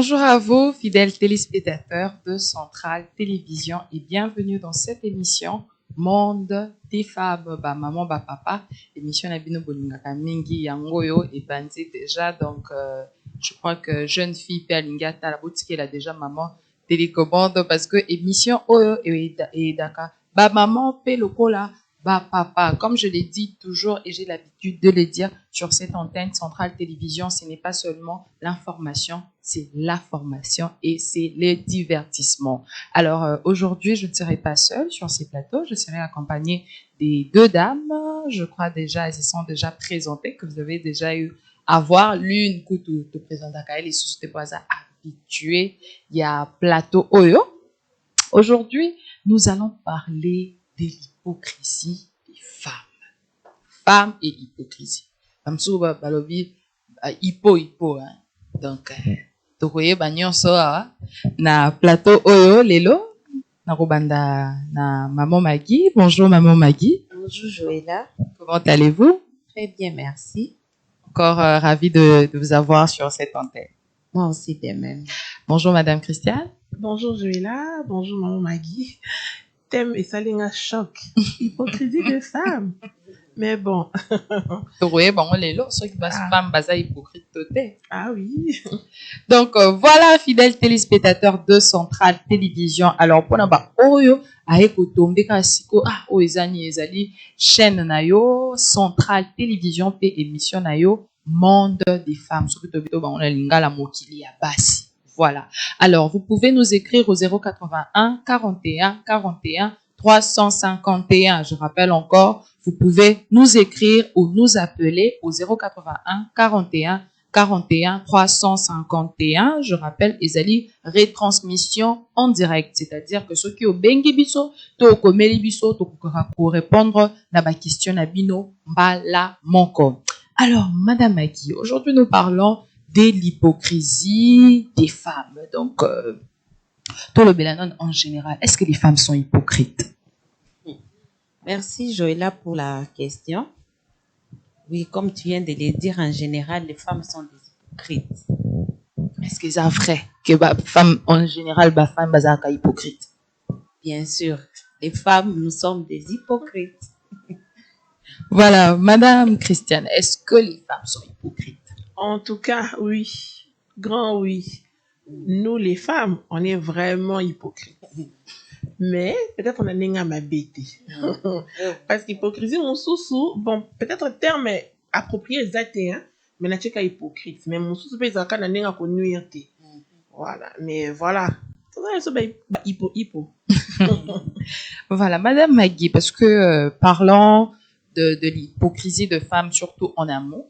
Bonjour à vous, fidèles téléspectateurs de Centrale Télévision et bienvenue dans cette émission Monde des femmes, ba maman, ba papa. Émission Nabino Bolingaka Mingi Yangoyo et Banzi déjà. Donc, je crois que jeune fille Perlinga Talabouti elle a déjà maman télécommande parce que émission Oyo et Daka. Ba maman paie le cola. Bah papa, comme je l'ai dit toujours et j'ai l'habitude de le dire sur cette antenne Centrale Télévision, ce n'est pas seulement l'information, c'est la formation et c'est le divertissement. Alors aujourd'hui, je ne serai pas seule sur ces plateaux, je serai accompagnée des deux dames, je crois déjà, elles se sont déjà présentées, que vous avez déjà eu à voir. L'une, que tu te présentes à elle, et sous tes pas habitués, il y a Plateau Oyo. Aujourd'hui, nous allons parler de l'hypocrisie des femmes. Femmes et hypocrisie. Comme ça, balobi hypo. Hein. Donc, tokoye banyoso na plateau oyo lelo na robanda na maman Maggie. Bonjour maman Maggie. Bonjour Joëlla. Comment allez-vous? Très bien, merci. Encore ravi de vous avoir sur cette antenne. Moi aussi de même. Bonjour madame Christiane. Bonjour Joëlla, bonjour maman Maggie. Thème et salinga choc. Hypocrisie des femmes. Mais bon. Oui, bon, on est là, ceux qui passent femmes, baza hypocrite toté. Ah oui. Donc, voilà, fidèles téléspectateurs de Centrale Télévision. Alors, pour n'avoir oyo, avec tomber kasiko, oizani ezali, chaîne nayo, Centrale Télévision, pe émission nayo, Monde des femmes. Surtout, on a lingala mokili ya basi. Voilà. Alors, vous pouvez nous écrire au 081 41 41 351. Je rappelle encore, vous pouvez nous écrire ou nous appeler au 081 41 41 351. Je rappelle, ezali retransmission en direct. C'est-à-dire que ceux qui ont bengi biso, to komeli biso, to pour répondre na ba question na bino mbala monko. Alors, Madame Maggie, aujourd'hui nous parlons de l'hypocrisie des femmes. Donc, tout le Bélanon en général, est-ce que les femmes sont hypocrites? Merci Joëlla pour la question. Oui, comme tu viens de le dire, en général, les femmes sont des hypocrites. Est-ce que c'est vrai que les femmes, en général, les femmes sont hypocrites? Bien sûr, les femmes, nous sommes des hypocrites. Voilà, Madame Christiane, est-ce que les femmes sont hypocrites? En tout cas, oui. Grand oui. Nous, les femmes, on est vraiment hypocrites. Mais peut-être on a n'enga ma bête. Parce qu'hypocrisie, mon sous bon, peut-être le terme est approprié exact, hein, mais n'a pas hypocrite. Mais mon sous peut être n'a n'enga connu. Voilà, mais voilà. Hypo. Voilà, Madame Maggie, parce que parlant de l'hypocrisie de femmes, surtout en amour,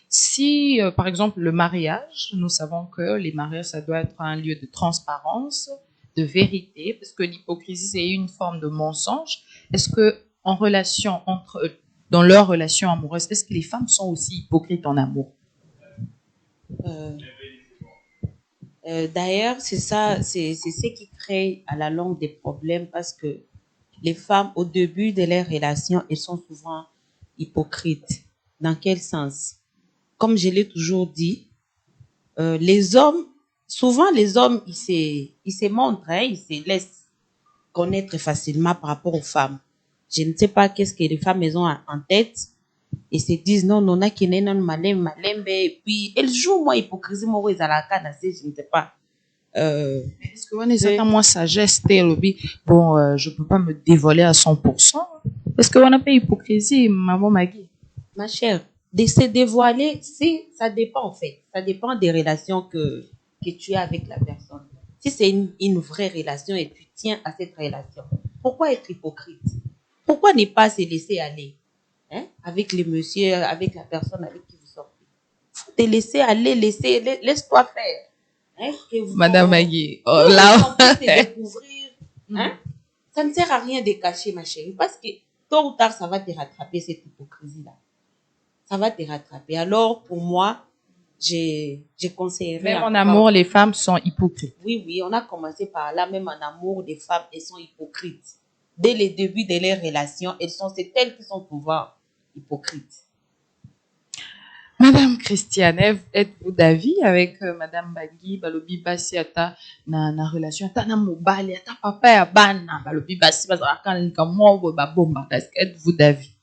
si, par exemple, le mariage, nous savons que les mariages, ça doit être un lieu de transparence, de vérité, parce que l'hypocrisie, c'est une forme de mensonge. Est-ce que en relation dans leur relation amoureuse, est-ce que les femmes sont aussi hypocrites en amour? D'ailleurs, c'est ça, c'est ce qui crée à la longue des problèmes parce que les femmes, au début de leur relation, elles sont souvent hypocrites. Dans quel sens? Comme je l'ai toujours dit, les hommes, souvent les hommes, ils se montrent, hein, ils se laissent connaître facilement par rapport aux femmes. Je ne sais pas qu'est-ce que les femmes elles ont en tête et se disent non, non, qui n'est non malembe, et puis elles jouent moi hypocrisie, moi ils à la canne, je ne sais pas. Est-ce que on est moi sagesse, bon, je peux pas me dévoiler à 100%. Est-ce que on a pas hypocrisie, maman Maggie? Ma chère, de se dévoiler, ça dépend en fait. Ça dépend des relations que tu as avec la personne. Si c'est une vraie relation et tu tiens à cette relation, pourquoi être hypocrite? Pourquoi ne pas se laisser aller, hein, avec les messieurs, avec la personne avec qui vous sortez? Faut te laisser aller, laisse-toi faire. Hein, Madame Maggie, là, te découvrir, hein? Ça ne sert à rien de cacher, ma chérie, parce que tôt ou tard, ça va te rattraper, cette hypocrisie-là. Ça va te rattraper. Alors, pour moi, j'ai conseillé. Même en amour, les femmes sont hypocrites. Oui, on a commencé par là. Même en amour, les femmes, elles sont hypocrites. Dès le début de leurs relations, c'est elles qui sont souvent hypocrites. Madame Christiane, êtes-vous d'avis avec Madame Bagui, balobi basi ata na relation ata na mobali ata papa ya bana balobi basi bazalaka lika mwa boye babomba. Est-ce que êtes-vous d'avis?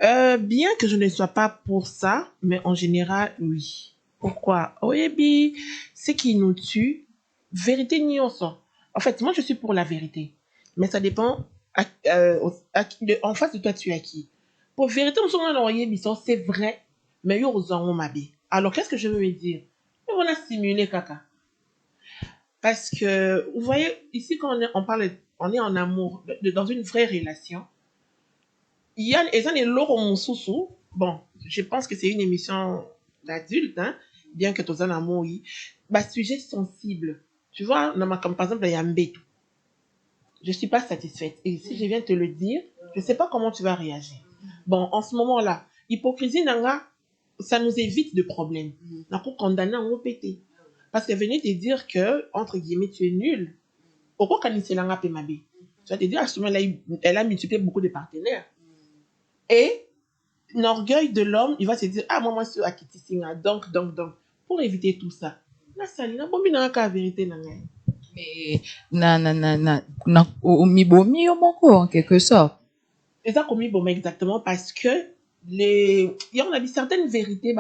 Bien que je ne sois pas pour ça, mais en général, oui. Pourquoi? Oui, ce qui nous tue, vérité ni sort. En fait, moi, je suis pour la vérité. Mais ça dépend en face de toi, tu es à qui. Pour vérité, c'est vrai, mais yo aux mabi. Alors, qu'est-ce que je veux me dire? On a simulé caca. Parce que, vous voyez, ici, quand on est en amour, dans une vraie relation, il y a les loro mususu. Bon, je pense que c'est une émission d'adulte, hein, bien que tous en amour, oui. Bah, sujet sensible. Tu vois, comme par exemple, il y a Mbetu. Je suis pas satisfaite. Et si je viens te le dire, je sais pas comment tu vas réagir. Bon, en ce moment-là, hypocrisie, nanga, ça nous évite de problèmes. On peut condamner en pété. Parce qu'elle venait te dire que, entre guillemets, tu es nul. Pourquoi quand il s'est langa pémabé? Tu vas te dire, à ce moment-là, elle a multiplié beaucoup de partenaires. Et l'orgueil de l'homme, il va se dire, ah, moi, je suis à Kitisinga. Donc, pour éviter tout ça, la saline, la vérité, Mais na mibomi yo moko en quelque sorte. Et ça, commis, bon, exactement, parce que on a dit certaines vérités,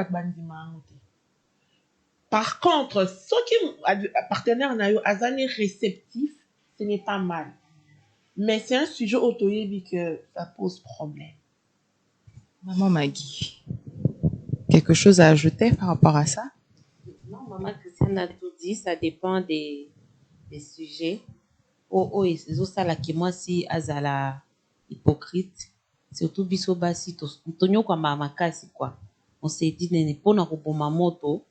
par contre, ceux qui partenaires na yo, azani réceptif, ce n'est pas mal. Mais c'est un sujet autoyébi que ça pose problème. Maman Maggie, quelque chose à ajouter par rapport à ça? Non, maman Christiane a tout dit, ça dépend des sujets. Oh, ça là qui moi si azala hypocrite, surtout biso basi tonyo kwa mama kasi quoi. On s'est dit nene pona ko boma moto,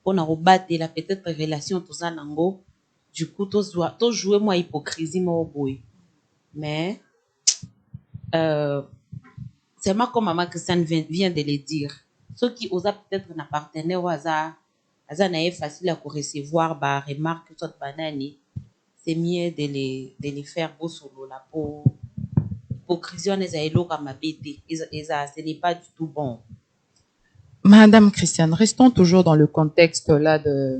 pona ko battre la peut-être relation tout ça nango. Du coup, to jouer moi hypocrisie moi boy. Mais c'est moi comme maman Christiane vient de le dire. Ceux qui osent peut-être un partenaire au hasard, est facile à recevoir bah remarque soit banani. C'est mieux de les faire beau solo là pour hypocrisie on est comme ma bébé et ça ce n'est pas du tout bon. Madame Christiane, restons toujours dans le contexte là de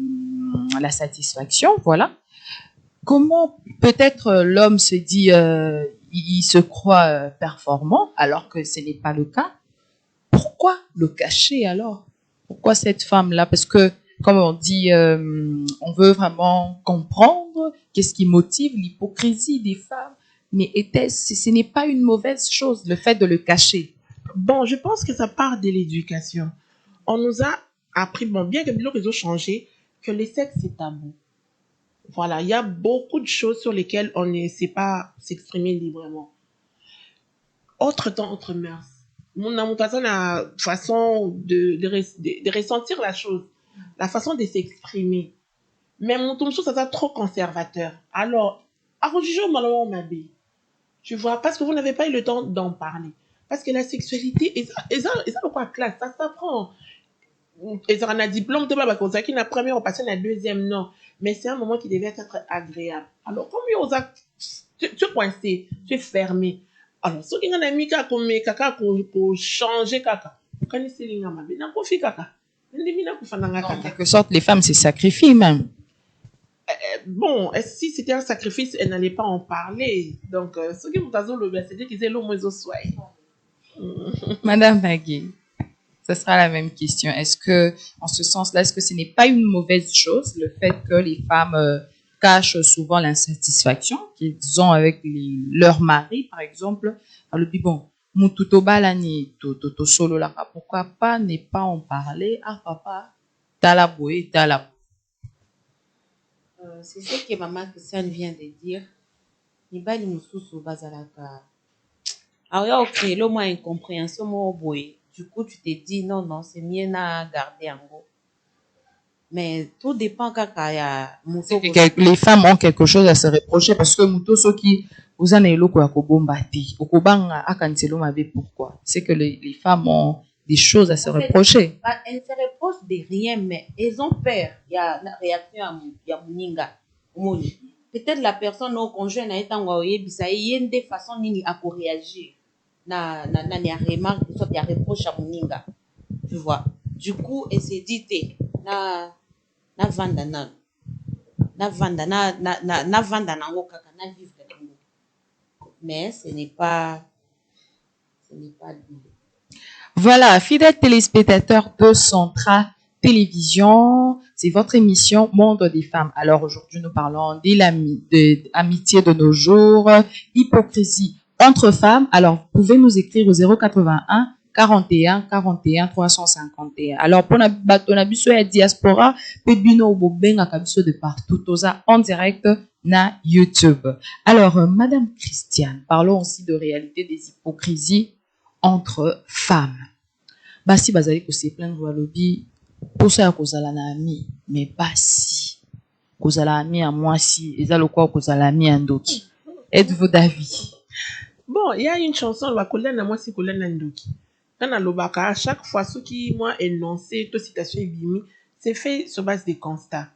la satisfaction, voilà. Comment peut-être l'homme se dit, il se croit performant alors que ce n'est pas le cas? Pourquoi le cacher alors? Pourquoi cette femme-là? Parce que, comme on dit, on veut vraiment comprendre qu'est-ce qui motive l'hypocrisie des femmes. Mais ce n'est pas une mauvaise chose, le fait de le cacher. Bon, je pense que ça part de l'éducation. On nous a appris, bon, bien que le réseau changé, que le sexe c'est tabou. Voilà, il y a beaucoup de choses sur lesquelles on ne sait pas s'exprimer librement. Autre temps, autre mœurs. Mon a façon de ressentir la chose, la façon de s'exprimer. Mais mon ton ça c'est trop conservateur. Alors, tu vois, parce que vous n'avez pas eu le temps d'en parler. Parce que la sexualité, et ça quoi classe, ça s'apprend. Et ça, on a diplôme de baba, comme ça, qui n'a première, on passe la deuxième, non. Mais c'est un moment qui devait être agréable. Alors, comme tu es coincé, tu es fermé. Alors, ceux qui ont mis kaka pour changer kaka. Quand ils se lingent, ma bien, n'a kaka. En quelque sorte, les femmes se sacrifient même. Bon, si c'était un sacrifice, elle n'allait pas en parler. Donc, ceux qui ont le c'est qu'ils aient l'homme aux soins. Madame Magui, ce sera la même question. Est-ce que, en ce sens-là, est-ce que ce n'est pas une mauvaise chose, le fait que les femmes cachent souvent l'insatisfaction qu'ils ont avec leur mari, par exemple? Alors, bon, solo là, pourquoi pas ne pas en parler? Ah, papa, talaboué, talaboué. C'est ce que maman Christiane vient de dire. Nibali mususu bazalaka. Alors, il y a créé le moins incompréhension, moi, boy. Du coup, tu te dis, non, c'est mieux à garder en gros. Mais tout dépend quand il y a les femmes ont quelque chose à se reprocher parce que muto soki vous en avez l'eau à kobombati okobanga akanselo mabe pourquoi c'est que les femmes ont des choses à se reprocher. Elles ne se reprochent de rien mais elles ont peur. Il y a une réaction il y a muninga peut-être la personne au conjoint na etango yebisa yende façon nini à réagir na remarque soit il y a reproche à muninga tu vois. Du coup, elle s'est dit, na vanda nango kaka, na vivre nango. Mais ce n'est pas lui. Voilà, fidèles téléspectateurs de Centra Télévision, c'est votre émission Monde des femmes. Alors aujourd'hui, nous parlons de l'amitié de nos jours, hypocrisie entre femmes. Alors, vous pouvez nous écrire au 081 41 41 351. Alors, pour la diaspora, Pedino Bobenga Kabiso de partout, toza en direct na YouTube. Alors, Madame Christiane, parlons aussi de réalité des hypocrisies entre femmes. Basi bazali ko se plaindre balobi posa ya kozala na ami mais basi kozala ami ya mwasi eza lokwa kozala ami ya ndoki. Êtes-vous d'avis? Bon, il y a une chanson la kolana moi si kolana ndoki. Kana lobaka à chaque fois ce qui moi énoncé to citation ibimi, c'est fait sur base des constats.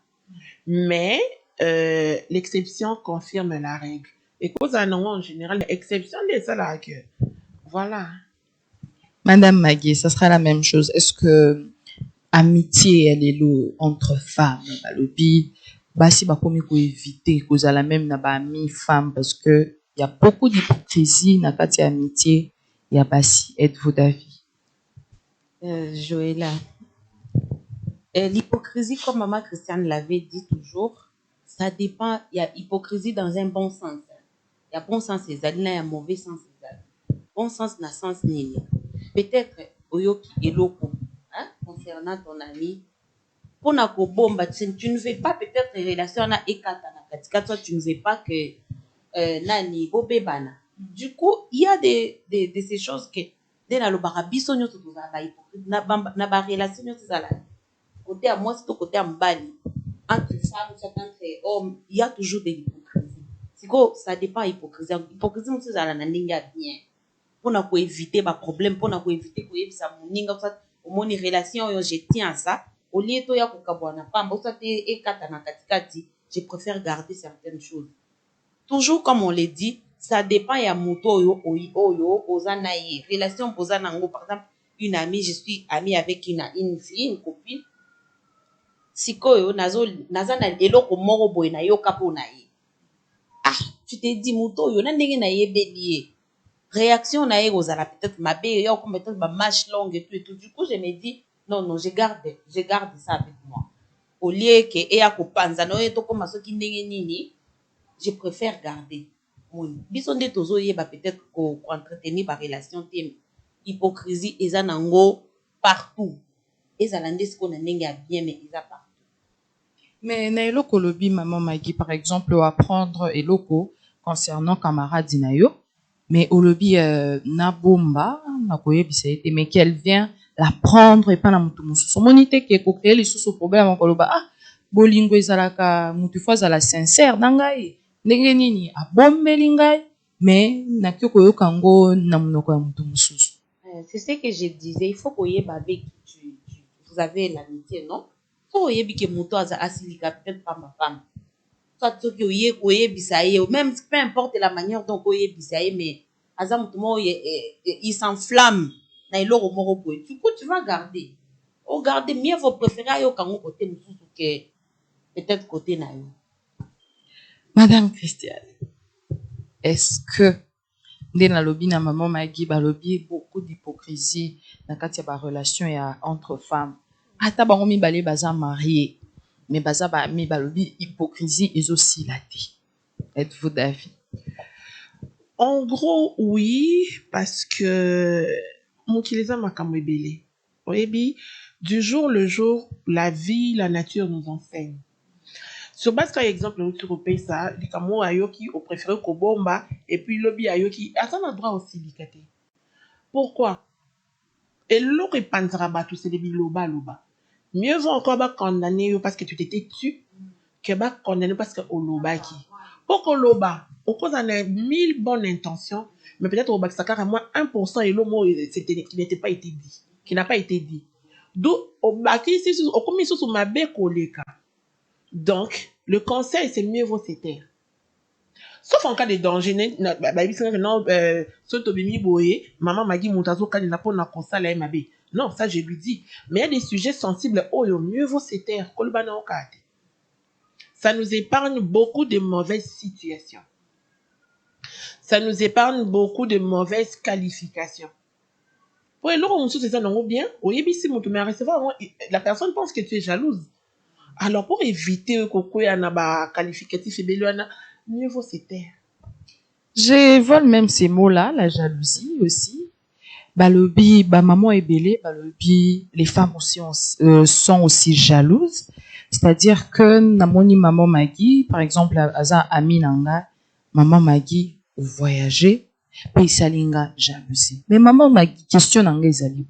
Mais l'exception confirme la règle. Et cause en général l'exception de ça là que voilà. Madame Magui, ça sera la même chose. Est-ce que amitié elle est lourde entre femmes balobi basi bakomi ko éviter kozala même na ba ami femme parce que il y a beaucoup d'hypocrisie na kati ya amitié ya basi. Êtes-vous d'avis? Joëlla, l'hypocrisie, comme Maman Christiane l'avait dit toujours, ça dépend. Il y a hypocrisie dans un bon sens. Il y a bon sens et il y a mauvais sens. Bon sens n'a sens ni. Peut-être oyoki eloko concernant ton ami. Pour na ko bomba, tu ne veux pas peut-être les relations na ekata na katika toi, tu ne veux pas que nani bobebana. Du coup, il y a de ces choses que dès la lobara biso nyoto tozala hypocrite na ba relation nyoto zala. Côté à moi, c'est côté à mbali. Entre femmes, entre hommes, il y a toujours de l'hypocrisie. C'est quoi, ça dépend de l'hypocrisie. L'hypocrisie, c'est ça, la ninga bien. Pour ne pas éviter des problèmes, pour ne pas éviter que ça moninga, au moins une relation, je tiens à ça. Au lieu de ya kukabwana pamba, ça te ekatana katikati, je préfère garder certaines choses. Toujours comme on l'a dit, ça dépend ya moto oyo, ozanaye. Relation pozanango, par exemple, une amie, je suis amie avec une fille, une copine. Sikoyo naza na eloko moko boye na yo kapo na ye. Ah, tu te dis moto yo na ndenge na ye belie. Réaction na ye ozala peut-être mabe yo comme peut-être ba marche longue et tout. Du coup, je me dis non, je garde ça avec moi. Au lieu que e ya ko panza no to comme soki ndenge nini, je préfère garder. Oui, biso nde tozo yeba peut-être ko entretenir ba relation te hypocrisie eza nango partout. Ezala nde siko na ndenge ya bien mais eza partout. Mais na eloko lobi maman Magui par exemple apprendre eloko concernant camarade na yo mais olobi na bomba na koyebisa ete mais qu'elle vient la prendre et pas na mutu mususu moni te ke ko créer lisusu problème koloba bolingo ezalaka mutu fois azala sincère na ngai ndenge nini abombeli ngai mais nakoki koyoka ngo na monoko ya mutu mususu. C'est ce que je disais, il faut koyeba avec qui vous avez l'amitié, non? So oyebi ke moto aza asilika peut-être pas ma femme. Soit soki oyebisa ye, même peu importe la manière dont oyebisa ye, mais aza moto mo il s'enflamme na eloko moko boye. Du coup, tu vas garder. Garder, mieux vaut préférer yo kango côté mususu que peut-être côté na yo. Madame Christiane, est-ce que nde na lobi na maman Magui balobi beaucoup d'hypocrisie na kati ya ba relation ya entre femmes? Ata bango mibale baza marié mais baza ba mi balobi hypocrisie ezosila te. Êtes-vous d'avis? En gros, oui, parce que mokileza makambo ebele. Oyebi, du jour le jour, la vie, la nature nous enseigne. Sur base par exemple tu repayes ça, les kamo ayoki au préféré kobomba et puis lobby ayoki à un endroit aussi likate. Pourquoi? Et l'autre panzara batu c'est des biloba loba. Mieux vaut encore ba condamner parce que tu t'étais tu que ba condamner parce que oloba qui. Pour qu'on loba, au cause en a 1000 bonnes intentions, mais peut-être au bac ça carrément 1% et le mot qui n'était pas été dit, qui n'a pas été dit. D'où au bac ici au commis sous ma bé koleka. Donc, le conseil, c'est mieux vaut se taire. Sauf en cas de danger, non, maman m'a dit, non, ça je lui dis. Mais il y a des sujets sensibles, oh, mieux vaut se taire. Ça nous épargne beaucoup de mauvaises situations. Ça nous épargne beaucoup de mauvaises qualifications. Oui, c'est ça, non, bien. La personne pense que tu es jalouse. Alors, pour éviter que y qualificatif et mieux vaut se taire. Je vole même ces mots-là, la jalousie aussi. Balobi, maman est belé, balobi, les femmes aussi sont aussi jalouses. C'est-à-dire que namoni maman Maggie, par exemple, aza aminanga, maman Maggie, ou voyager, puis salinga jalousie. Mais maman Maggie, question nanga ezali.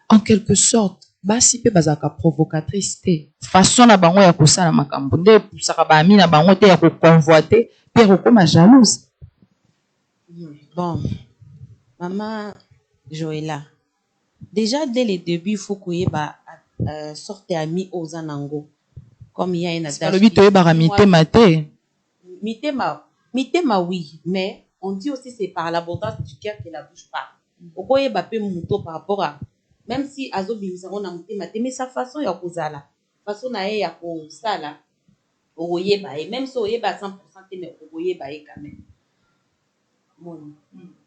En quelque sorte, basi pe bazaka provocatrice te. Façon na bango ya kosala makambo nde pusaka ba ami na bango te ya ko convoiter, pe kokoma jalouse. Bon, maman Joëlla, déjà dès le début, il faut qu'il y ait sorte amis aux anango. Comme il y a une adage. Le but est de mitema te. Mitema oui, mais on dit aussi c'est par l'abondance du cœur que la bouche parle. Pourquoi il y a mouto par rapport à même si azo bimisano na mitema te, mais sa façon ya kozala, façon na ya kozala, oye ba et même si oye ba 100% mais oye ba quand même. Mon,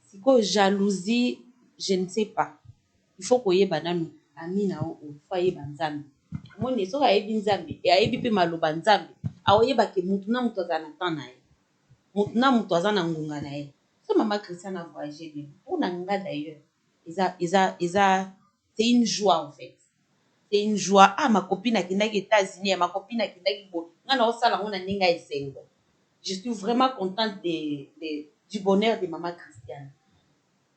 c'est quoi jalousie, je ne sais pas. Il faut qu'on y ait banane amina au foyer banzambi. Mon ne so ayebi nzambi et ayebi pe maloba nzambi. Aoye ba ke mutu na mutu azana tana ye. Mutu na mutu azana ngunga na ye. So maman Christiane a voyagé bien. Pour nanga d'ailleurs. C'est une joie en fait. C'est une joie. Ah ma copine a kindaki États-Unis, ma copine a kindaki bo. Ngana osala ngona ninga esengo. Je suis vraiment contente du bonheur de maman Christiane.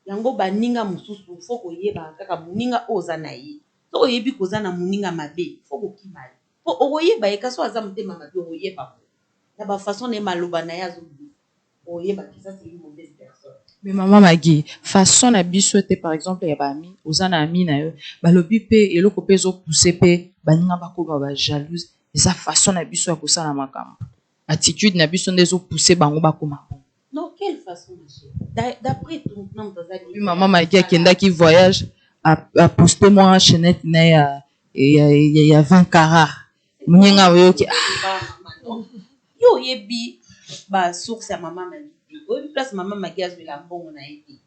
Yango baninga mususu faut koyeba kaka muninga oza na ye. So oyebi koza na muninga mabe, faut kokimali. Po okoyeba eka so aza mutema mabe okoyeba. Na ba façon ne maloba na ya zobi. Okoyeba que ça c'est une mauvaise personne. Mais maman Maggie, façon na biso te par exemple ya ba ami, oza na ami na yo, balobi pe eloko pe zo pousser pe baninga bakoma ba jalouse, et ça façon na biso ya kosala makambo. Attitude na biso ndezo pousser bango bakoma. Non, quelle façon de faire? D'après tout, non, oui, maman Maggie akenda qui voyage a posté moi chaînette na il y a 20 carats. Muninga oyo ki yo yebi ba source ya maman Maggie. Oyebi place maman Maggie azwe la mbongo na yebi.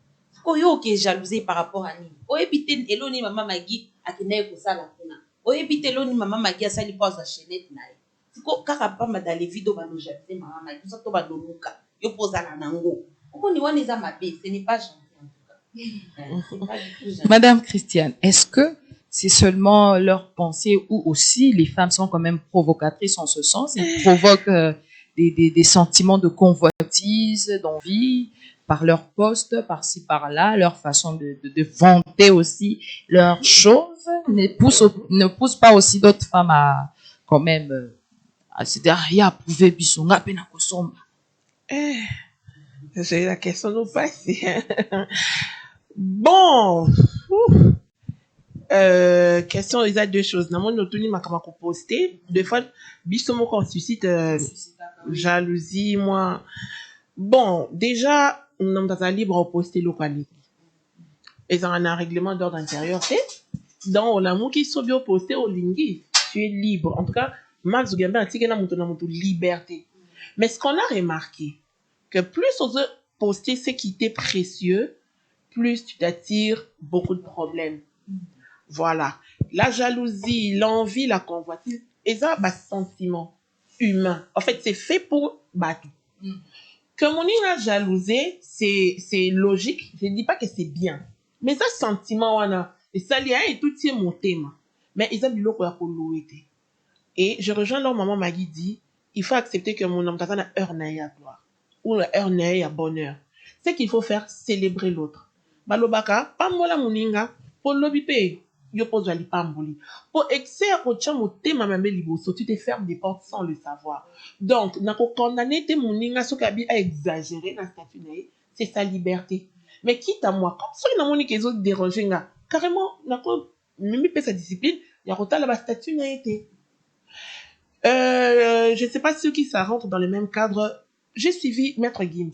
Oyo ke jalousie par rapport à ni. Oyebi te eloni maman Maggie akenda ko sala kuna. Oyebi te eloni maman Maggie asali po sa chaînette na ye. Siko kaka pamba dans les vidéos ba no jalousie maman Maggie so to ba doluka. Yo pozala nango. Okoni wana eza mabe, ce n'est pas gentil. Madame Christiane, est-ce que c'est seulement leur pensée ou aussi les femmes sont quand même provocatrices en ce sens? Elles provoquent des sentiments de convoitise, d'envie par leur poste, par-ci, par-là, leur façon de vanter aussi leurs choses ne pousse pas aussi d'autres femmes à quand même à se dire, il y a prouvé bisonga pena kosomba. C'est la question nous passe. Bon. Question, il y a deux choses. Dans mon autonomie, ma kamako posté. Des fois, bisomo qu'on suscite jalousie, moi. Bon, déjà, on a libre à poster localité. Et ça, on a un règlement d'ordre intérieur, c'est dans l'amour qui sont bien posté au lingui. Tu es libre. En tout cas, Max Zuckerberg a dit qu'il y a une liberté. Mais ce qu'on a remarqué, que plus on veut poster ce qui t'est précieux, plus tu t'attires beaucoup de problèmes. Voilà. La jalousie, l'envie, la convoitise, et ça, bah, sentiment humain. En fait, c'est fait pour battre. Que mon a jalousé, c'est logique. Je ne dis pas que c'est bien. Mais ça, sentiment, on a, et ça, il y a tout c'est mon thème. Mais ils ont dit l'eau pour l'ouïté. Et je rejoins leur maman Maggie dit, il faut accepter que mon homme a heure à gloire. Ou la heure à bonheur. C'est qu'il faut faire célébrer l'autre. Balobaka, pas moi la moninga, pour l'obipe, yo pose ali pamboli. Pour excès à kocha moté ma mamé liboso, tu te fermes des portes sans le savoir. Donc, nako condamné te moninga, so kabi a exagéré dans statut nae, c'est sa liberté. Mais quitte à moi, comme ça, il y a mon qui est dérangé, nga, carrément, nako, mimi pe sa discipline, il y a rota la statut nae te. Je ne sais pas ceux qui ça rentre dans le même cadre. j'ai suivi Maître Gims.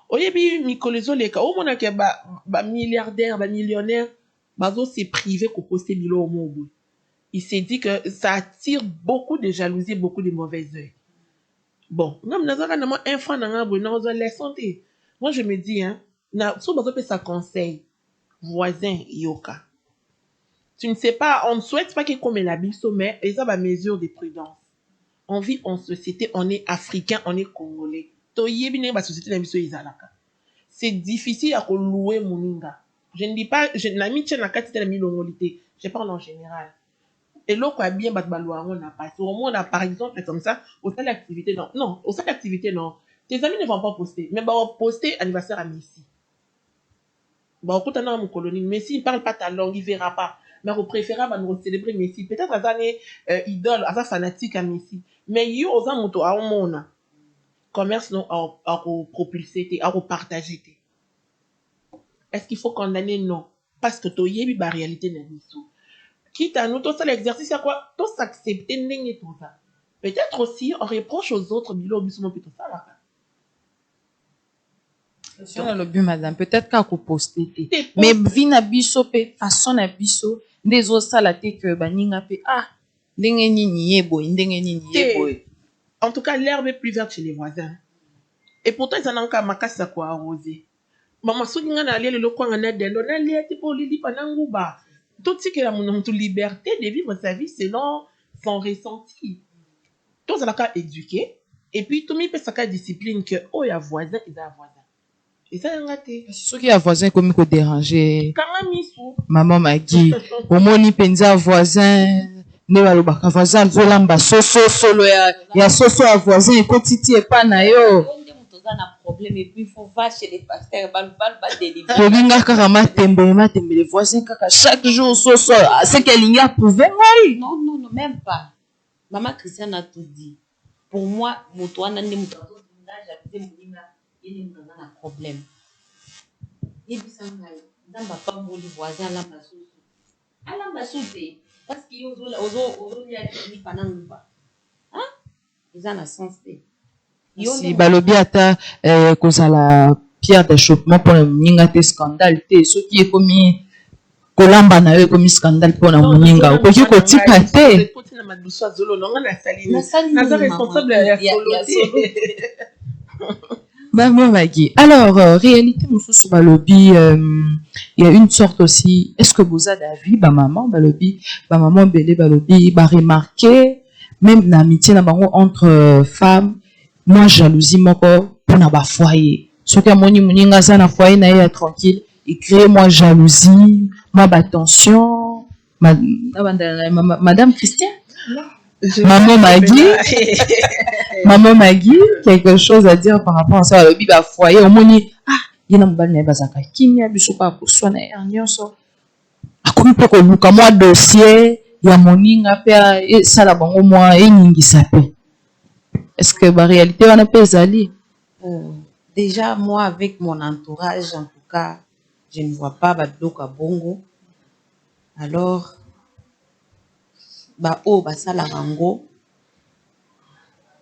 Oyebi Mikolezo leka o mona ke ba milliardaire, ba millionnaire, bazo se privé ko poster bilo au monde. Il s'est dit que ça attire beaucoup de jalousie, beaucoup de mauvais œil. Bon, ngam nazaka na mo enfant na ngabo na zo la santé. Moi je me dis hein, na so bazo pe ça conseil voisin yoka. Tu ne sais pas, on ne souhaite pas qu'il comme la biso mais et ça va mesure de prudence. On vit en société, on est africain, on est congolais. C'est difficile à louer moninga. Je ne dis pas, je n'ai mis na kati tena milongolité. Je parle en général. Et l'autre a bien battu on n'a pas. Au moins, on a par exemple comme ça, au sein de l'activité, non. Non, au sein de l'activité, non. Tes amis ne vont pas poster. Mais bah, poster anniversaire à Messi. Bah, écoute, on a mon colonie. Messi, il parle pas ta langue, il verra pas. Mais on préfère nous célébrer Messi. Peut-être à ça, idole, à ça, fanatique à Messi. Mais yo, aux amours, à un monde. Commerce non à propulser à partager. Est-ce qu'il faut condamner? Non, parce que toi y a réalité dans l'histoire. Quitte à nous tout ça l'exercice à quoi tout s'accepter n'est tout ça. Peut-être aussi on reproche aux autres bilo bisous plutôt ça là. Sur le but madame peut-être qu'à poster mais vina biso pe façon na biso des autres ça la té que baninga pe ah ndenge nini yebo ndenge nini yebo. En tout cas, l'herbe est plus verte chez les voisins. Et pourtant, ils en ont encore ma casse à quoi arroser. Maman, si on a allé le coin en aide, on a allé pour l'île Panangouba. Tout ce qui est mon liberté de vivre sa vie selon son ressenti. Tout ça l'a éduqué. Et puis, tout le monde peut sa discipline que, oh, il y a voisin, il y a voisin. Et ça, on a raté. Ceux qui a voisin comme il déranger. Quand maman m'a dit, au moins, il pensa voisin. Ne balobaka voisin zolamba soso solo ya soso ya voisin ekotiti epa na yo problème et puis il faut va chez les pasteurs bal délivrer tolinga kaka matembe les voisins kaka chaque jour soso c'est qu'elle y a prouvé non même pas maman Christiane a tout dit pour moi moto wana ndi moto j'habite moninga il y a un problème et puis ça ndamba pas mon voisin lamba soso alamba soso parce qu'il y a des hein ils ont la sens si balobi ata kozala pierre d'achoppement pour le moninga te scandale te soki ekomi kolamba na yo ekomi scandale pour na moninga okoki kotika te naza responsable ya solo. Maman Magui. Alors, réalité, mosusu balobi, il y a une sorte aussi. Est-ce que vous avez d'avis, maman balobi, maman belé balobi, ba remarquer même l'amitié na bango entre femmes, moi jalousie moko pour na ba foyer. Ce que moni moninga za na foyer na ya tranquille, et crée moi jalousie, moi ba tension, madame Christian. Maman Magui, quelque chose à dire par rapport à ça, le biba foyer, au moni, ah, il y a un bal nebazaka, kimia, bisopa, pour soigner, en yonso. A comme pour que luka, moi, dossier, il y a moninga, et ça, la bango, moi, et ningi sapé. Est-ce que, la réalité, on a pas zali? Déjà, moi, avec mon entourage, en tout cas, je ne vois pas Badloka Bongo. Alors, bah oh bah ça la rango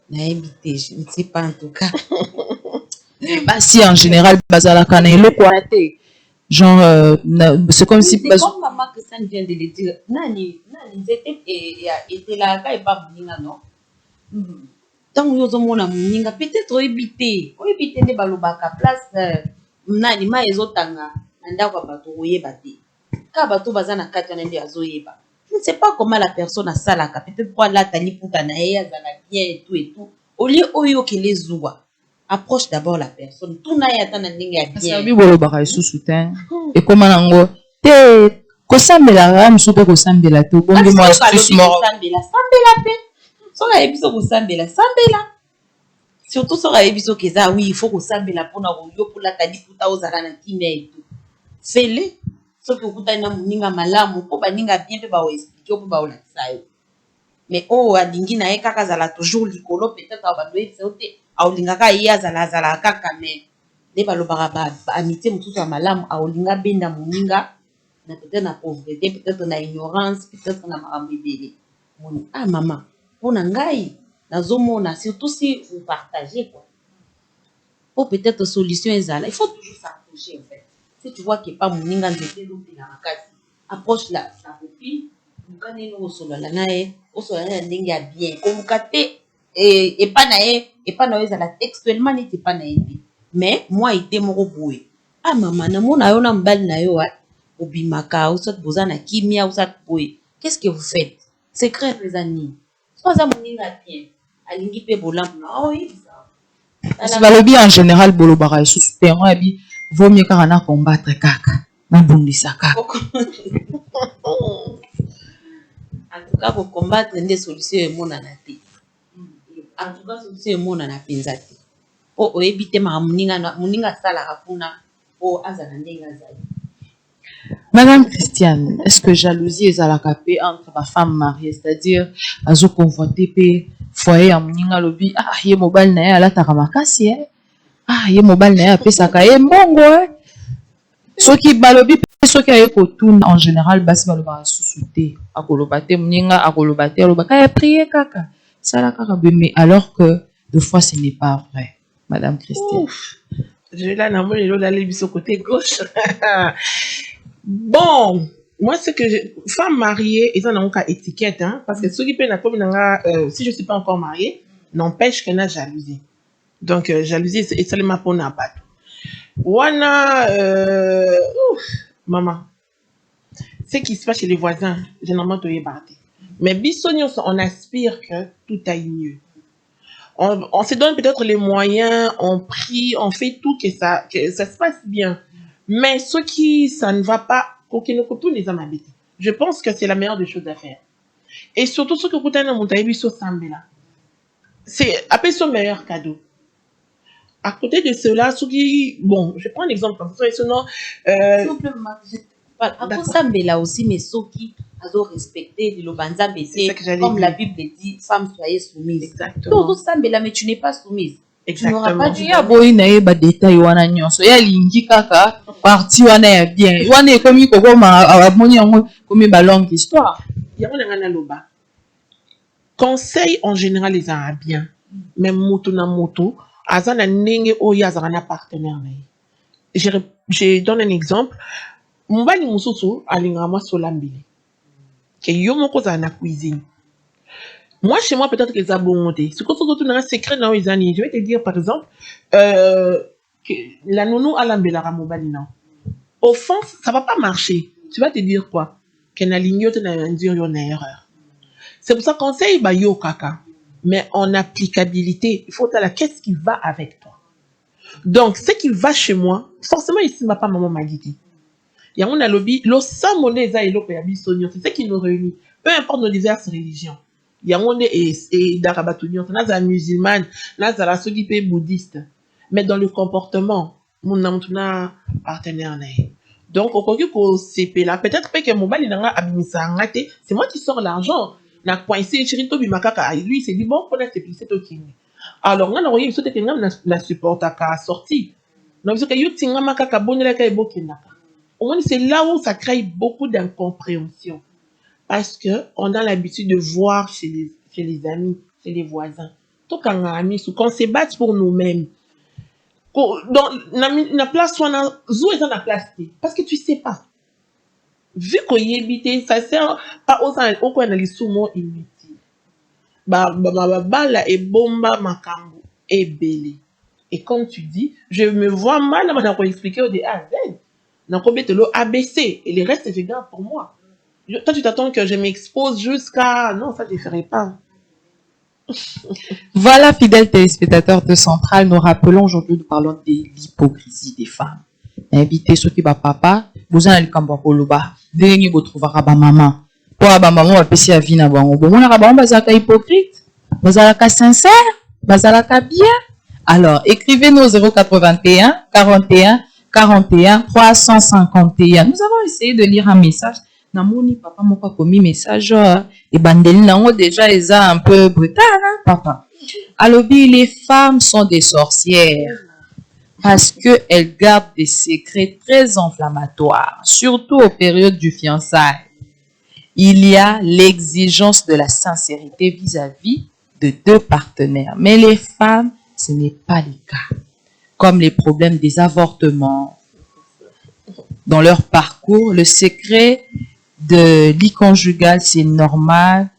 naébité je ne sais pas en tout cas bah si en général bazala kana le quoi genre c'est comme si c'est comme maman que ça vient de le dire nani était là quand il pas moninga non tant que yo mona moninga peut-être oébité ne balobaka place nani ma ezotanga nda kwa bato oyeba te ka bato bazana kati na ndi azoyeba. Je ne sais pas comment la personne a ça là, peut-être quoi là, tani putana, elle a bien et tout. Au lieu oyo que les oua, approche d'abord la personne. Tout n'a ya tana ninga bien. Ça bi bolo baka sous soutien. Et comment nango te kosambela ram soute kosambela to bongi moi astuce mort. Sambela pe. Soka ebiso kosambela, sambela. Surtout soka ebiso keza oui, il faut kosambela pona yo pour la tani puta ozala na kimia et tout. Fais-le. Sauf que vous avez un malamu, pour baninga bien pe ba expliquer pour ba olakisa yo. Mais oh alingi na eka kazala toujours likolo peut-être ba doit sauter a olinga ka iya zala kaka mais de ba lobara ba amitié mutusu ya malamu a olinga benda moninga na peut-être na pauvreté peut-être na ignorance peut-être na makambo ebele. Moni ah maman pona ngai nazomona surtout si vous partagez quoi. ou peut-être solution ezala. Il faut toujours s'approcher en fait. Si tu vois qu'il n'y a pas mon ninga nzete l'autre dans la case, approche la copine, mukane no solola nae, osolola ndenge bien. Comme mukate et pas nae ezala textuellement n'était pas nae. Mais moi était moko boue. Ah maman na mona yo na mbali na yo obimaka usat bozana kimia usat boue. Qu'est-ce que vous faites? Secret les amis. Soit ça mon ninga bien. Alingi pe bolam na oui. Parce que le bien en général, bolobara est sous terrain et puis vaut mieux qu'on a combattre kaka, na bundisa kaka. En tout cas, pour combattre des solutions mon anati. En tout cas, solution mon anapinzati. Pour éviter ma muninga sala rapuna pour azana ndenga zali. Madame Christiane, est-ce que jalousie est à la capée entre la femme mariée, c'est-à-dire azo convoité pe foyer amuninga lobi ye mobile na ye ala takamakasi ye mobile na ye apesaka ye mbongo soki balobi pe soki aye kotuna en général basi balobaka susu te akoloba te muninga akoloba te alobaka ya prier kaka sala kaka mais alors que deux fois ce n'est pas vrai. Madame Christiane. Je vais là dans mon élo d'aller sur côté gauche. Bon, moi, c'est que femme mariée, ils ont un cas étiquette, hein, parce que ceux qui peuvent si je ne suis pas encore mariée, n'empêche qu'elle a jalousie. Donc, jalousie, c'est seulement pour n'a pas. Wana, maman, ce qui se passe chez les voisins, généralement, tu es battu. Mais bisogno, on aspire que tout aille mieux. On se donne peut-être les moyens, on prie, on fait tout que ça se passe bien. Mais ce qui, ça ne va pas, je pense que c'est la meilleure des choses à faire. Et surtout, ce que vous avez c'est après son meilleur cadeau. À côté de cela, ce qui, bon, je prends un exemple comme ça, sinon, là aussi, mais ceux qui ont respecté le banza baissé, comme la Bible dit, femme soyez soumise. Exactement. Tout ça, mais tu n'es pas soumise. Exactement. Tu n'auras pas dit ya boy na ye ba détail wana nyonso ya lingi kaka parti wana ya bien wana ekomi kokoma aboni yango komi ba longue histoire yango ngana loba conseil en général les a bien même moto na moto azana ndenge oyo azana na partenaire na ye. Je donne un exemple. Mobali mususu alinga mwa solambili ke yo moko za na cuisine. Moi, chez moi, peut-être que ça a bon monté. Ce que tu as un secret dans les années, je vais te dire, par exemple, que la nounou à l'ambela mobile, non. Au fond, ça va pas marcher. Tu vas te dire quoi? Qu'elle a l'ignote n'a une erreur. C'est pour ça qu'on sait, bah, yo kaka. Mais en applicabilité, il faut la qu'est-ce qui va avec toi. Donc, ce qui va chez moi, forcément, ici, ma pas maman m'a dit. Il y a un lobby, l'eau sans monnaie, c'est ce qui nous réunit. Peu importe nos diverses religions. Il y a un et d'arabatunion, on a des musulmans, on a des soki pe bouddhistes. Mais dans le comportement, mon amtuna partenaire nae. Donc, au cas où c'est là, peut-être que mon bali n'a abimisa ngate, c'est moi qui sors l'argent. Na coincé chirito bimakaka, lui il s'est dit bon, peut-être c'est au king. Alors, on a envoyé une sorte de la supporte à sortie. Donc, ce que you tinga makaka bonela ka ebokenaka. Au moins, c'est là où ça crée beaucoup d'incompréhension. Parce que on a l'habitude de voir chez les amis, chez les voisins. Tout quand on a amis, qu'on se bat pour nous-mêmes. Dans la place où on a, où est la place? Parce que tu sais pas. Vu qu'on y habite, ça sert pas aux gens, au coin de l'issoumo inutile. Bala et bomba makambo et belé. Et comme tu dis, je me vois mal, on va expliquer au D A à Z. Donc, on met l'eau ABC et le reste, je garde pour moi. Toi, tu t'attends que je m'expose jusqu'à... Non, ça, je ne ferai pas. Voilà, fidèles téléspectateurs de Centrale, nous rappelons aujourd'hui, nous parlons de l'hypocrisie des femmes. Invitez ceux qui va papa, vous allez comme Koloba, venez vous trouver à maman. Pour à maman, on va passer à vie na bango. Bon, on a maman, bazaka hypocrite, bazaka sincère, bazaka bien. Alors, écrivez-nous 081 41 41 351. Nous avons essayé de lire un message. Namoni papa moko komi message et bandeli nango déjà ils a un peu brutal hein, papa. Alobi les femmes sont des sorcières parce que elles gardent des secrets très inflammatoires, surtout aux périodes du fiançailles. Il y a l'exigence de la sincérité vis-à-vis de deux partenaires, mais les femmes ce n'est pas le cas. comme les problèmes des avortements dans leur parcours. Le secret de lit conjugal, c'est normal.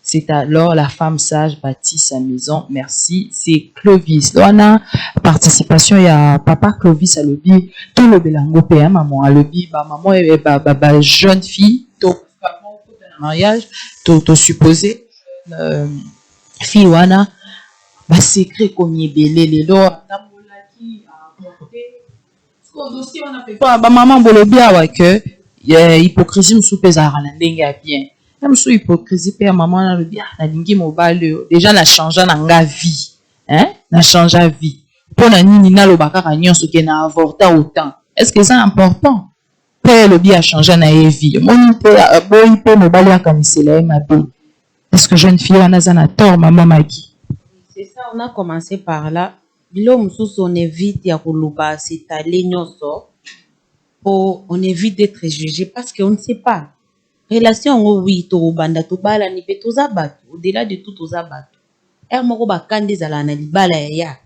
C'est alors la femme sage bâtit sa maison. Merci. C'est Clovis. Là, on a participation. Il y a papa Clovis à l'obi. Tout le belango père maman à l'obi. Maman et jeune fille. Tout mariage. Tout supposé fille wana. Ba secret comme yebele les lois. Ba maman bolobi awa que hypocrisie msupeza na ndenge ya bien. Même sous hypocrisie père maman na lobi na lingi mobile déjà na changer na nga vie hein na changer vie pour na nini na lobaka ka nyonso ke na avorta autant est-ce que c'est important père lobi a changer na vie mon père boy pe mobile ya kanisela ma be est-ce que jeune fille wana za na tort maman Maki c'est ça on a commencé par là bilo mususu on évite ya koloba s'étaler nyonso pour on évite d'être jugé parce qu'on ne sait pas relation oui to banda to bala ni pe toza bato au-delà de tout toza bato moko bakande ezala na libala ya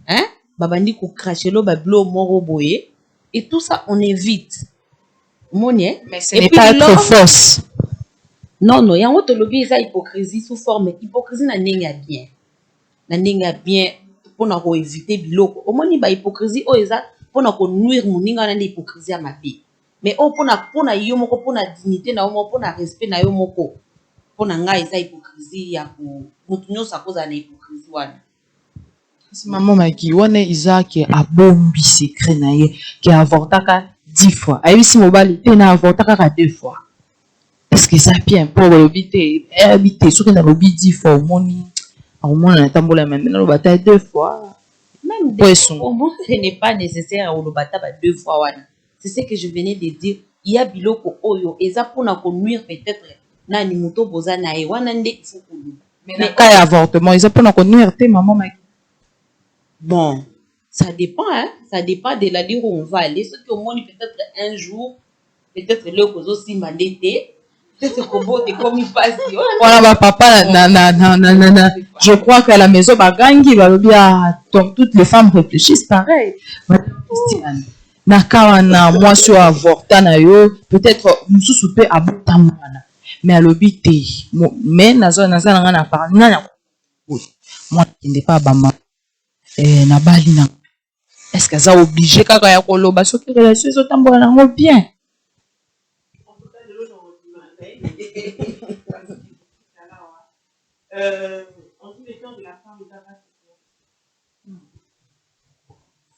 hein babandi ko cracher lo bablo moko boye et tout ça on évite monie mais ce n'est pas être fausse non yango to lobi eza hypocrisie sous forme hypocrisie na ndenge ya bien na ndenge ya bien pona ko éviter biloko omoni ba hypocrisie o eza pona ko nuire moninga na hypocrisie ya mabe mais oh pona yo moko pona dignité na yo moko pona respect na yo moko pona nga eza hypocrisie ya ko mutu nyonso akoza na hypocrisie wana maman Maki wana Isaac abombi secret na ye ki avortaka 10 fois ayebisi mobali te na avortaka 2 fois est-ce que ça bien pour lobi te habiter soki na lobi 10 fois omoni na tambola même na lobata 2 fois même pour moi ce n'est pas nécessaire au lobata 2 fois wana. C'est ce que je venais de dire. Il y a biloko oyo eza pona ko nuire peut-être nani muto boza na e wana nde fukulu. Mais cas avortement eza pona ko nuire te maman Maki. Bon, ça dépend hein, ça dépend de la dire où on va aller. Ce que monde peut-être un jour, peut-être le kozo simba ndete, peut-être ko bote comme il passe. Voilà ba papa na je crois qu'à la maison bagangi ba bien toutes les femmes réfléchissent pareil. Christiane nakawana moi sur avorta na yo peut-être mususu pe abota mwana mais alobi te mais nazo na parler nana moi kinde pas bama na bali na est-ce que ça obligé kaka ya koloba soki relation zo tambola nango bien en tous les temps de la femme est pas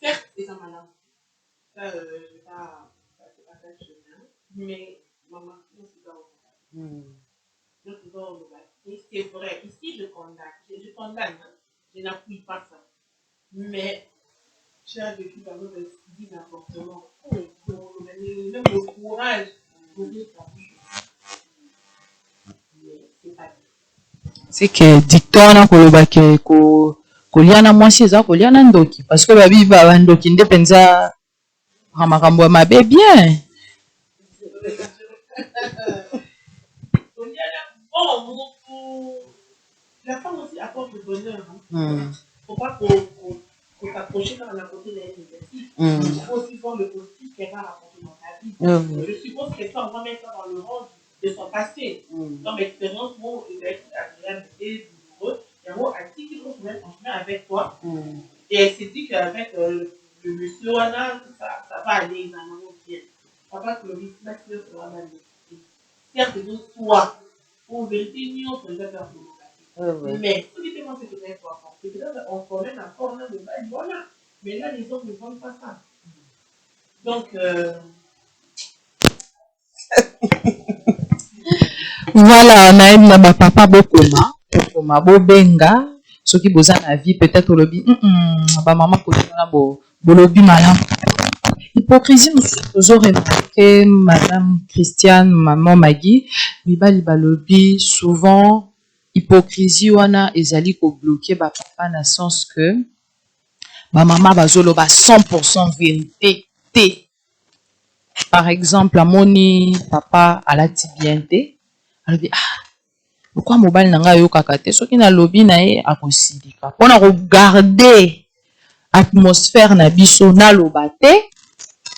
certes c'est un malin ça je vais pas faire chemin mais maman non c'est pas et c'est vrai ici je condamne hein? Je n'appuie pas ça mais j'ai vécu par exemple des avortements même le courage d'ouvrir ta bouche mais c'est pas c'est que dicton koloba ke koliana mwasi eza koliana ndoki parce que babi ba ndoki nde penza makambo ya mabe bien la femme aussi apporte le bonheur hein. Faut pas qu'on t'approche dans la côté négatif il faut aussi voir le positif qu'elle va rapporter dans ta vie je suppose que ça on va mettre ça dans le rang de son passé dans l'expérience où il va être agréable et douloureux et en gros Ati qui se mettre en chemin avec toi et elle s'est dit qu'avec le monsieur Wana ça va aller dans un bien papa que le business sera mal certes de soi en vérité nous on peut faire mais ce qui te manque c'est que c'est toi peut-être on promène encore là de bail voilà mais là les autres ne font pas ça donc voilà naïm na ba papa bokoma bobenga soki boza na vie peut-être lobi ba maman ko na bolobi malamu hypocrisie nous aurons remarqué madame Christiane maman Maggie mibali balobi souvent hypocrisie wana ezali ko bloquer ba papa na sens que ba maman bazoloba 100% vérité té par exemple amoni papa alati bien té alobi pourquoi mobile nanga yo kaka té soki na lobi na ye akosilika pona ko garder atmosphère na biso na lobate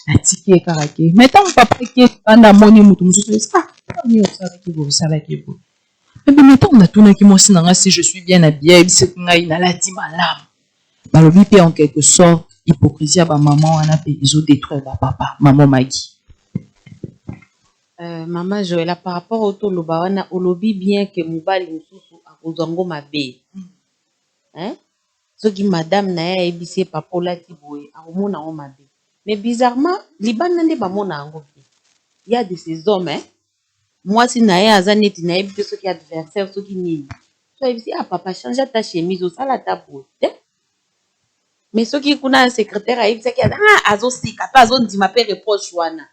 atiki ekarake mais tant papa qui anda moni mutu mususu ni osala ki bo sala ki bo mais tant na tuna ki mosi nanga si je suis bien habillé bise ngai na lati malamu balobi pe en quelque sorte hypocrisie ba maman wana pe izo détruire ba papa maman Maggie. Maman Joëla, par rapport au toloba wana olobi bien que mobali mususu akozango mabe. Hein? Ce qui madame na ya ebisi papa lati boye akomona ngo mabe. Mais bizarrement, libana nde bamona yango pe. Il y a de ces hommes, hein? Moi si na ya azaneti na ebisi ce qui adversaire, ce qui nini. So ebisi papa change ta chemise au sala ta boye. Mais ce qui kuna secrétaire a ebisi ki azo sika pa azo ndima pe reproche wana.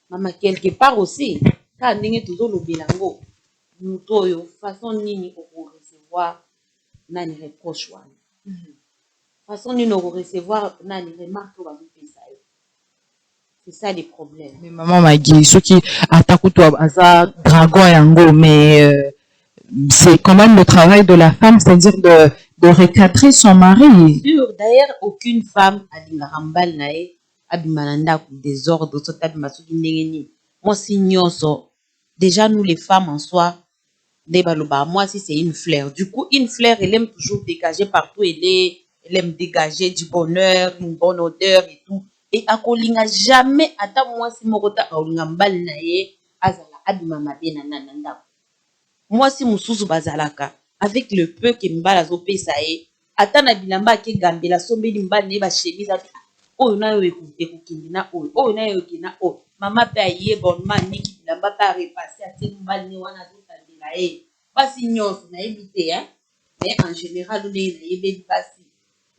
Maman, quelque part aussi, quand on est toujours le bilango, nous avons façon nini pour recevoir nani reproche wana. Façon nini pour recevoir nani remarque ou c'est ça les problèmes. Mais maman Maggie, ceux qui attaquent toi aza dragon yango, mais c'est quand même le travail de la femme, c'est-à-dire de recadrer son mari. Sûr, d'ailleurs, aucune femme a dit la rambal nae. Abimananda ou désordre, moi si nyonso, déjà nous les femmes en soi, moi si c'est une fleur. Du coup, une fleur, elle aime toujours dégager partout, elle aime dégager du bonheur, une bonne odeur et tout. Et akolinga jamais, attends moi si morota aolinga mbal nae, azala abimama benananda. Moi si mususu bazalaka, avec le peu que mbala zo pesae, attends na bilamba ke gambela sombe mbal ne ba chemise oyo na yo ekokende na oyo na yo ekena oyo mama pe aye bonnement niki bilamba pe arepase atie mobali ne wana azotandela ye mpasi nyonso nayebi te mais en général one nayebeli mpasi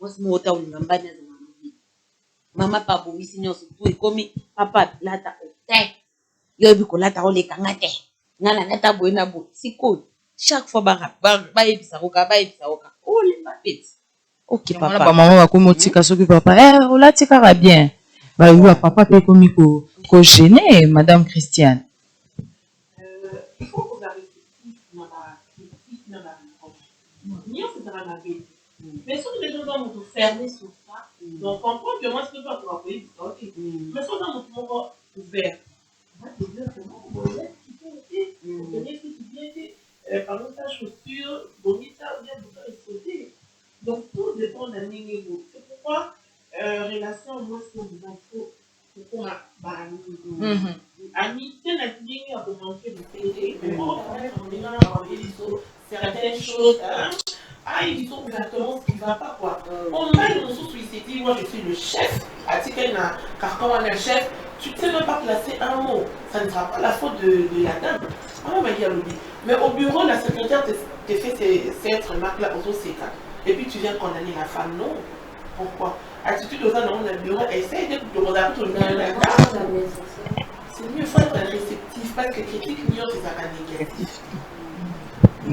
mwasi moko ta olinga mbani azala mobi mama pe abongisi nyonso tu ekomi papa lata te yo yebi kolata olekanga te nga na nata boye na boye sikoyo chaque fois bayebisa koka olemba peti. Ok, papa. Maman va comme tika soki papa on la tika bien bah oui papa peut comme ko gêner madame Christiane. Il faut qu'on arrive dans la critique dans la réponse. Mieux c'est dans la vie. Mais si les gens doivent nous fermer sur ça, donc comprendre que moi ce que je dois pouvoir payer, ok. Mais si on a notre monde ouvert, on va te dire comment on va être qui peut par exemple ta chaussure, bonita ou bien bouton exposé. Donc, tout dépend d'un niveau. C'est pourquoi, relation, moi, ce que vous en faut, c'est qu'on a ami, c'est la ligne à vous manquer de télé. Certaines choses, ils disent exactement ce qui ne va pas, quoi. On m'a dit, on dit, moi, je suis le chef, à ticket, carton, on est le chef. Tu ne sais même pas placer un mot. Ça ne sera pas la faute de la dame. On m'a dit, mais au bureau, la secrétaire te fait cette remarque-là, aux autres, c'est ça. Et puis tu viens condamner la femme, non. Pourquoi? Attitude aux gens dans le bureau, essaye de regarder tout le monde. C'est mieux, il faut être réceptif, parce que critique, c'est ça négatif.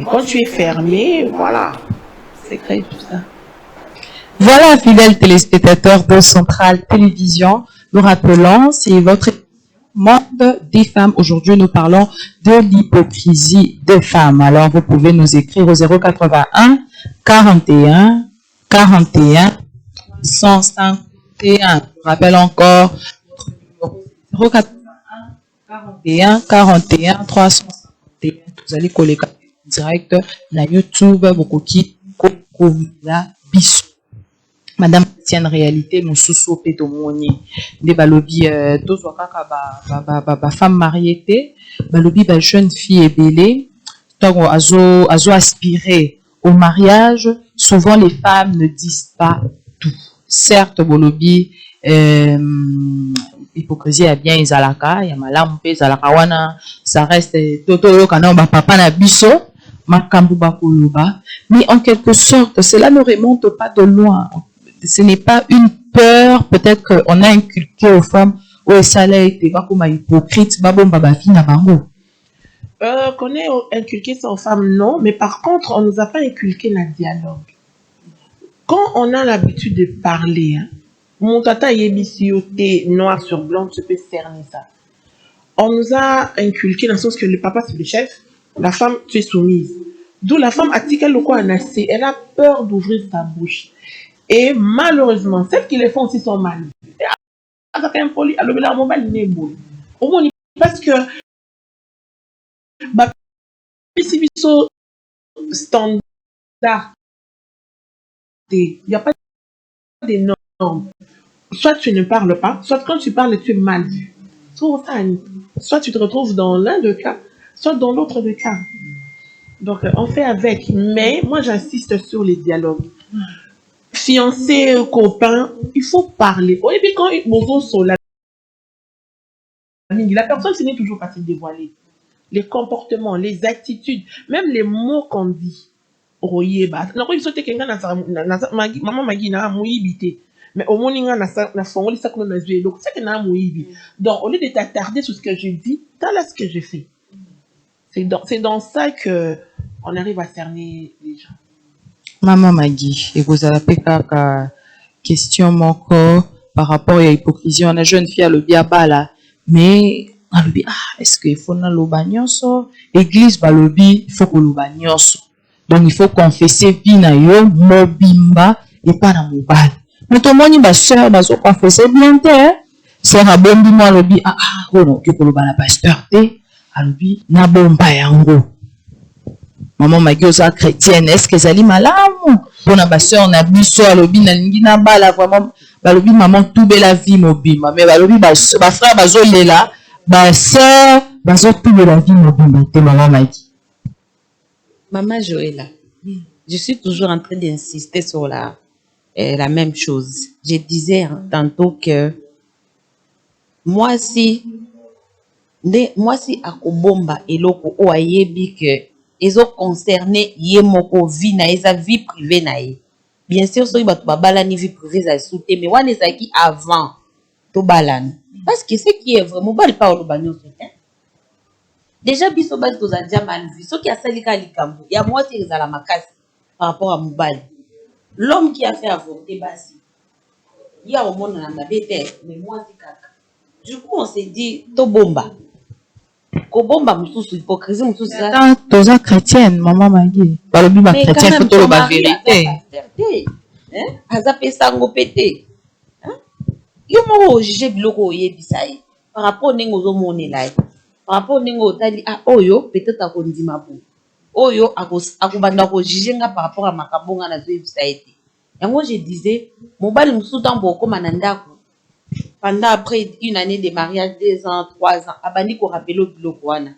Quand tu es fermé, voilà. C'est grave tout ça. Voilà, fidèles téléspectateurs de Centrale Télévision, nous rappelons, c'est votre Monde des femmes. Aujourd'hui, nous parlons de l'hypocrisie des femmes. Alors, vous pouvez nous écrire au 081 41 41 151. Je rappelle encore 081 41 41 351. Vous allez coller direct na YouTube, beaucoup qui la biso. Madame Christiane réalité mon sous pétomoni des balobi tous wakaka ba femme mariée té balobi ba jeune fille ébélée donc azo aspirer au mariage. Souvent les femmes ne disent pas tout. Certes balobi hypocrisie a bien izalaka ya malamu pe izalaka wana ça reste toto kana ba papa na biso makambu bakoloba, mais en quelque sorte cela ne remonte pas de loin. Ce n'est pas une peur, peut-être qu'on a inculqué aux femmes, oh, ça a été pas comme hypocrite, qu'on ait inculqué ça aux femmes, non, mais par contre, on nous a pas inculqué le dialogue. Quand on a l'habitude de parler, mon tata yébissioté noir sur blanc, tu peux cerner ça. On nous a inculqué dans le sens que le papa c'est le chef, la femme tu es soumise. D'où la femme elle a peur d'ouvrir sa bouche. Et malheureusement, celles qui les font aussi sont mal. Parce que standard, il n'y a pas de normes. Soit tu ne parles pas, soit quand tu parles, tu es mal vu. Soit tu te retrouves dans l'un des cas, soit dans l'autre des cas. Donc, on fait avec. Mais moi, j'insiste sur les dialogues. Fiancé, copain, il faut parler. Et puis quand la personne finit toujours par se dévoiler. Les comportements, les attitudes, même les mots qu'on dit. Maman Magui n'a mouillé. Mais au moins, il y a un fond, ça qu'on a joué. Donc, c'est qu'on a mouillé. Donc, au lieu de t'attarder sur ce que je dis, t'as là ce que je fais. C'est dans ça que on arrive à cerner les gens. Maman Magui, et vous avez kaka question moko par rapport à l'hypocrisie. On a jeune fille à l'obiaba là, mais à l'obi, est-ce qu'il faut na l'obagnoso? Église balobi, il faut que l'obagnoso. Donc il faut confesser vina yo mobimba et pas na mobile. Mais tout le monde va sœur, va se confesser bien terre. C'est un bon bimo à l'obi, non, que pour le bana pasteur te, à l'obi na bomba yango. Maman Magui oza chrétienne, est-ce que zali malamu? Pour na baseur na biso alobi na lingi na bala vraiment balobi maman tout bela vie mobima mais balobi ba frère bazo lela ba sœur bazo tout bela vie mobima te maman Magui. Maman Joëlla, je suis toujours en train d'insister sur la même chose. Je disais tantôt que moi si akobomba eloko o ayebi que ezo concerné ye moko vie na eza vie privée na ye. Bien sûr soki bato babalani vie privée za souté mais wana ezaki avant to balana. Parce que ce qui est vraiment bali pa oloba nyonso te. Déjà biso basi toza dia mal vu soki asali ka likambo ya mwasi ezala makasi par rapport à mobali. L'homme qui a fait avorter basi il y a au monde na mabe te mais mwasi kaka. Du coup on s'est dit to bomba. Kobomba mususu hypocrisie mususu ça. Toza chrétienne maman Magui. Balobi ba chrétien faut to ba vérité. Hein? Aza pesango pété. Hein? Yo mo juger biloko oyebisa ye. Par rapport ningo zo monela ye. Par rapport ningo otali oyo peut-être akondima bo. Oyo akobanda ko juger nga par rapport à makabonga na zo yebisa ye te. Yango je disais mobali mususu tambo koma na ndako. Pendant après une année de mariage, 2 ans, 3 ans, abandi ko rappelo biloko wana.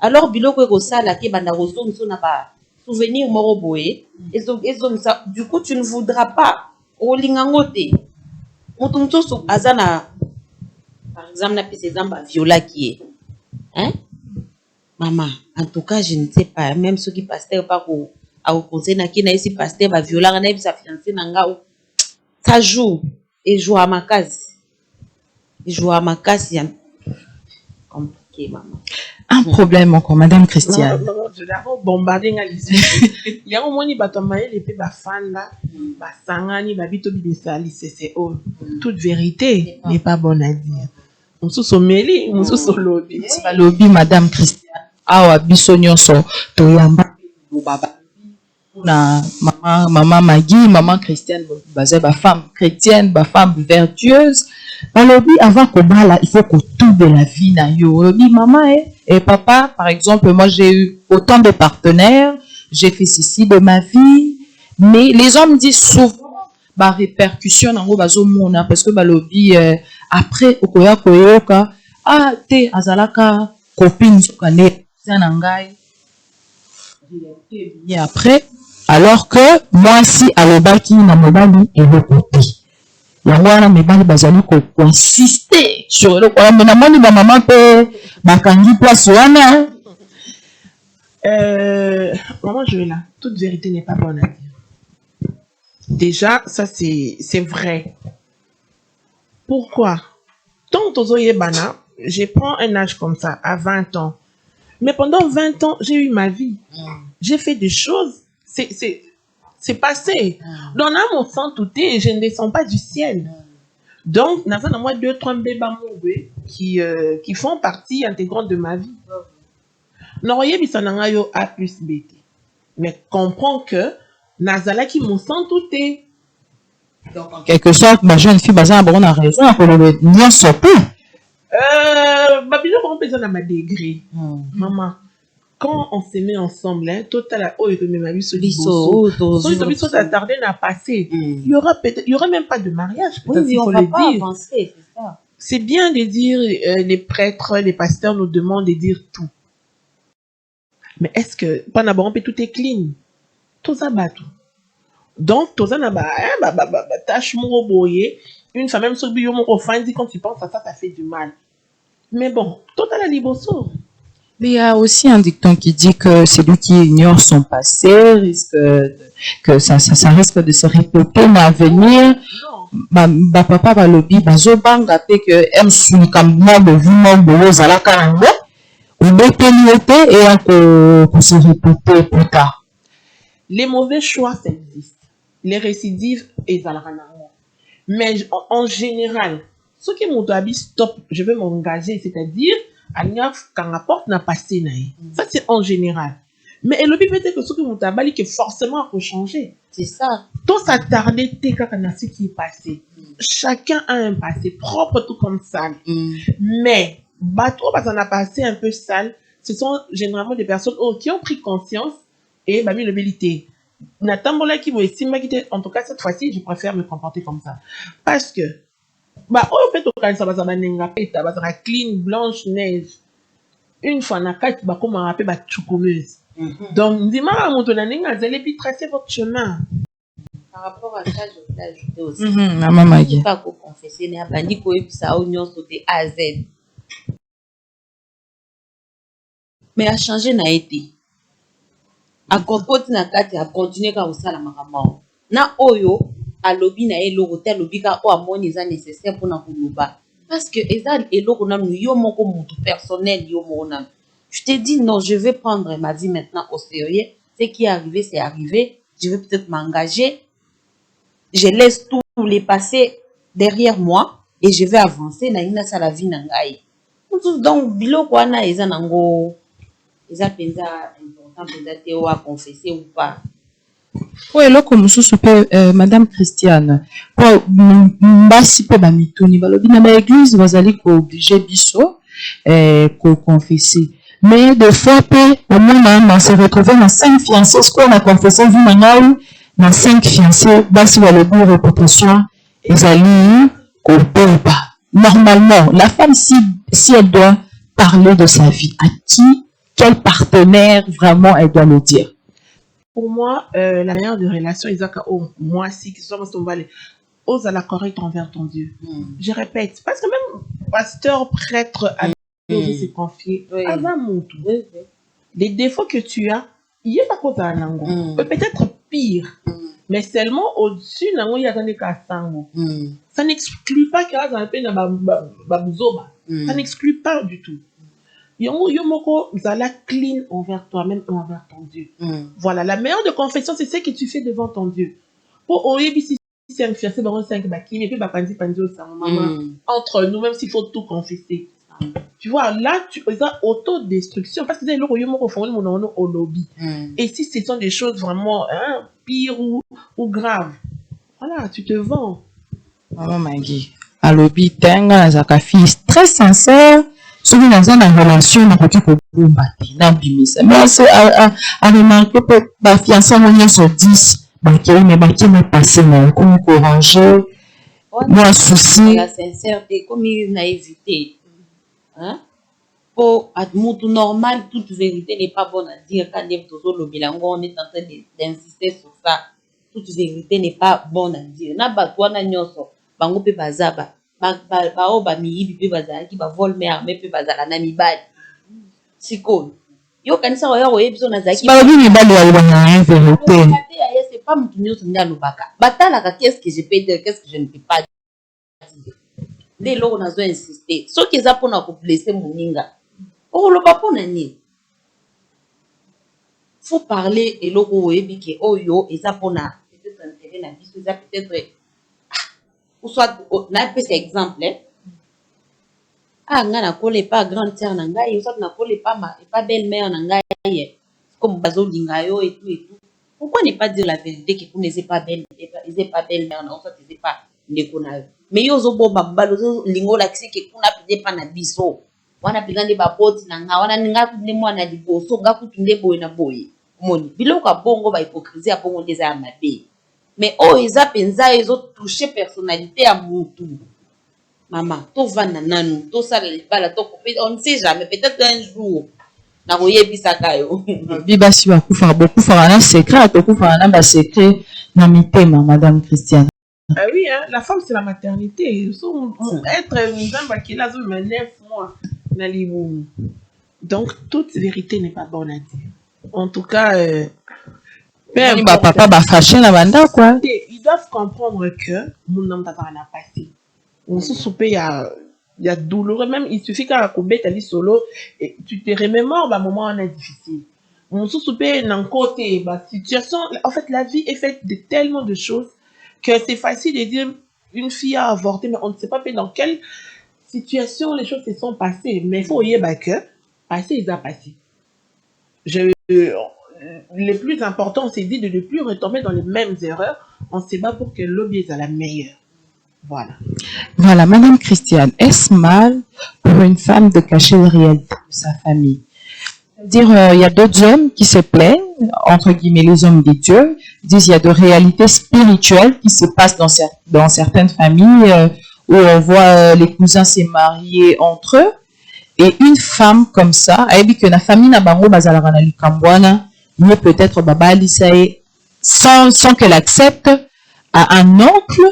Alors biloko ko sala ke banda ko zonso na ba souvenir moro boye, ça. Du coup tu ne voudras pas olingango te. Mutu mususu azana par exemple na pese zamba viola qui est. Hein? Maman, en tout cas, je ne sais pas, même ceux qui pasteur pas ko au conseil na ki na esi pasteur ba viola na sa fiancé na nga ça joue et joue à ma case. Je à ma casse, c'est compliqué, maman. Un problème encore, Madame Christiane. Non, je l'ai bombardé. Il y a un moment où il y a fanda, sangani, babito bidesali, c'est toute vérité n'est pas bonne à dire. On se sommeli, on se lobby. C'est pas lobby, Madame Christiane. Ah, bisognoso, toyamba, baba. Na maman Magui, maman Christiane, basée ba femme chrétienne, ba femme vertueuse. Balobi avant qu'on là, il faut que tout de la vie na yo. Balobi maman et papa, par exemple, moi j'ai eu autant de partenaires, j'ai fait ceci de ma vie, mais les hommes disent souvent ba répercussion nango bazo mona parce que balobi après okoya koyoka te azalaka copine sokane sanangai. Et après alors que moi si alobaki na mobali et le côté yango wana mibali bazali insister sur eloko wana na moni ba maman pe bakangi place wana. Maman Joëlla, toute vérité n'est pas bonne à dire. Déjà ça c'est vrai. Pourquoi? Tant que bana, je prends un âge comme ça à 20 ans. Mais pendant 20 ans, j'ai eu ma vie. J'ai fait des choses. C'est passé. Donc, là, mon sang tout est, je ne descends pas du ciel. Donc, il y a moi 2-3 bébés qui font partie intégrante de ma vie. Non, A plus B. Mais comprends que Nazala qui mon sang tout est. Donc, en quelque sorte, ma jeune fille, on a raison, pour le bien sortir. Babylone, on peut dire à ma degré. Maman, quand on se met ensemble, hein, total, oh, il remet ma vie sur le ça tardé à passer. Il y aura même pas de mariage. Oui, mais on va pas avancer, c'est ça. C'est bien de dire, les prêtres, les pasteurs nous demandent de dire tout. Mais est-ce que, pendant on peut tout est clean? Tout ça bat tout. Donc, tout ça n'a pas, tâche mon boyer. Une femme, même sur le bio, mon dit quand tu penses à ça, ça fait du mal. Mais bon, tout à la liboso. Mais il y a aussi un dicton qui dit que celui qui ignore son passé risque que ça risque de se répéter à l'avenir. Papa va le dire, bazobanga pe que aime sous comme moi de vie moi de zala kanango ou bétélioté et pour se répéter plus tard. Les mauvais choix, ça existe. Les récidives, et zalakanango. Mais en général, ce qui m'ont dit stop, je vais m'engager, c'est-à-dire quand la porte n'a passé, ça c'est en général. Mais le but peut-être que ce qui m'ont dit que forcément il faut changer. C'est ça. Tout s'attarder quand on a ce qui est passé. Chacun a un passé propre tout comme sale. Mais bateau parce qu'on a passé un peu sale, ce sont généralement des personnes qui ont pris conscience et mis le vérité. Natambola qui veut en tout cas cette fois-ci, je préfère me comporter comme ça. Parce que au fait ça va clean blanche neige. Une fois na kati ba comme rappel ba choukomeuse. Donc dis-moi à mon tonaninga vous allez puis tracer votre chemin. Par rapport à ça, je voulais ajouter aussi. Maman Maggie. Pas qu'on confesser ne bandi ko ça oignon sauté A Z. Mais à changer n'a été. À compote na kati à continuer quand ça la maman. Na oyo à lobby na elo hotel lobby ka o amoni za nécessaire pour na kuluba. Parce que ezal elo na yo moko mutu personnel yo mona. Je te dis non, je vais prendre ma vie maintenant au sérieux. Ce qui est arrivé, c'est arrivé. Je vais peut-être m'engager. Je laisse tous les passés derrière moi et je vais avancer na ina sa la vie na ngai. Donc biloko wana eza nango eza penza important penza te o a confesser ou pas. Oui, là comme sous Madame Christiane, pour mbasi pe ba mitoni balobi na ba église bazali ko obliger biso ko confesser. Mais des fois au moins on se retrouver dans 5 fiancés, ce qu'on a confessé vu maintenant dans 5 fiancés, basi balobi réputation ezali ko pas. Normalement, la femme si elle doit parler de sa vie, à qui, quel partenaire vraiment elle doit le dire? Pour moi, la meilleure de relation, ils ont moi si qui sont ose à la correcte envers ton Dieu. Je répète, parce que même pasteur, prêtre, à se confier, avant mon tout. Les défauts que tu as, il y a pas quoi à nango. Peut-être pire, mais seulement au-dessus nango il y a des cas sango. Ça n'exclut pas qu'il y a un peu babouzoba. Ça n'exclut pas du tout. Yomoko, zala clean envers toi-même et envers ton Dieu. Voilà, la meilleure de confession, c'est ce que tu fais devant ton Dieu. Pour OEBC, c'est un fiancé, baron 5 bakini, et puis bapandi au sang, maman. Entre nous, même s'il faut tout confesser. Tu vois, là, tu as autodestruction, parce que c'est le yomoko fond, mon nom au lobby. Et si ce sont des choses vraiment pires ou graves, voilà, tu te vends. Maman Maggie, à lobby, tenga, zaka fille très sincère. Souvent dans une relation, on a peut-être mais c'est à remarquer que la fiancée moyenne sur 10, qui m'a passé, comme courageux, moi souci. La sincérité, comme une naïveté. Hein? Pour être normal, toute vérité n'est pas bonne à dire quand on est en train d'insister sur ça. Toute vérité n'est pas bonne à dire. Na batwa na nyoso, bango pe bazaba. Bao ba miyibi pe bazala ki ba vol mais armé pe bazala na mibali sikoyo yo kanisa wa yo ebiso na zaki ba bi mibali ya bana vérité c'est pas mutu nyoso nya lobaka batala ka qu'est-ce que je peux dire, qu'est-ce que je ne peux pas dire dès lors on a insister so ki za pona ko blesser moninga o lo ba pona ni faut parler et loko oyebi ke oyo eza pona peut-être intérêt na biso eza peut-être ou soit na peut exemple nga na kole pas grande sœur na ngai ou soit na kole pas belle mère na ngai comme bazo linga yo et tout Pourquoi ne pas dire la vérité que vous n'êtes pas belle, n'êtes pas belle, mais en fait, n'êtes pas ndekona. Mais yo zo bo babalo zo lingo la kisi que kuna pide pa na biso. Wana pigande ba boti na nga wana ninga kudne mwana liboso nga kutunde boy na boy. Moni biloko bongo ba hypocrisie ya bongo ndeza ya mabe. Mais oh eza penza ezo toucher personnalité ya mutu. Maman, to vana nanu, to sala libala, to couper, on ne sait jamais, peut-être un jour. Na koyebisaka yo. Bibasi bakufaka bokufaka na secret tokufaka na basekret na mitema madame Christiane. Ah oui, hein, la femme c'est la maternité. Être une femme qui a 9 mois dans les womb. Donc toute vérité n'est pas bonne à dire. En tout cas, papa ba fâché na banda quoi. Ils doivent comprendre que mon homme tata n'a passé. On se souper il y a douloureux même il suffit qu'à couper ta solo et tu te remémores bah moment on est difficile. On se souper dans côté bah situation en fait la vie est faite de tellement de choses que c'est facile de dire une fille a avorté mais on ne sait pas dans quelle situation les choses se sont passées mais il faut y bah que passé ils a passé. Le plus important c'est dit de ne plus retomber dans les mêmes erreurs. On se bat pour que l'objet soit la meilleure. Voilà. Voilà, madame Christiane, est-ce mal pour une femme de cacher la réalité de sa famille? C'est-à-dire, il y a d'autres hommes qui se plaignent, entre guillemets les hommes des dieux, disent il y a de réalités spirituelles qui se passent dans certaines familles où on voit les cousins se marier entre eux, et une femme comme ça, elle dit que la famille n'a pas mais peut-être babali sans qu'elle accepte à un oncle.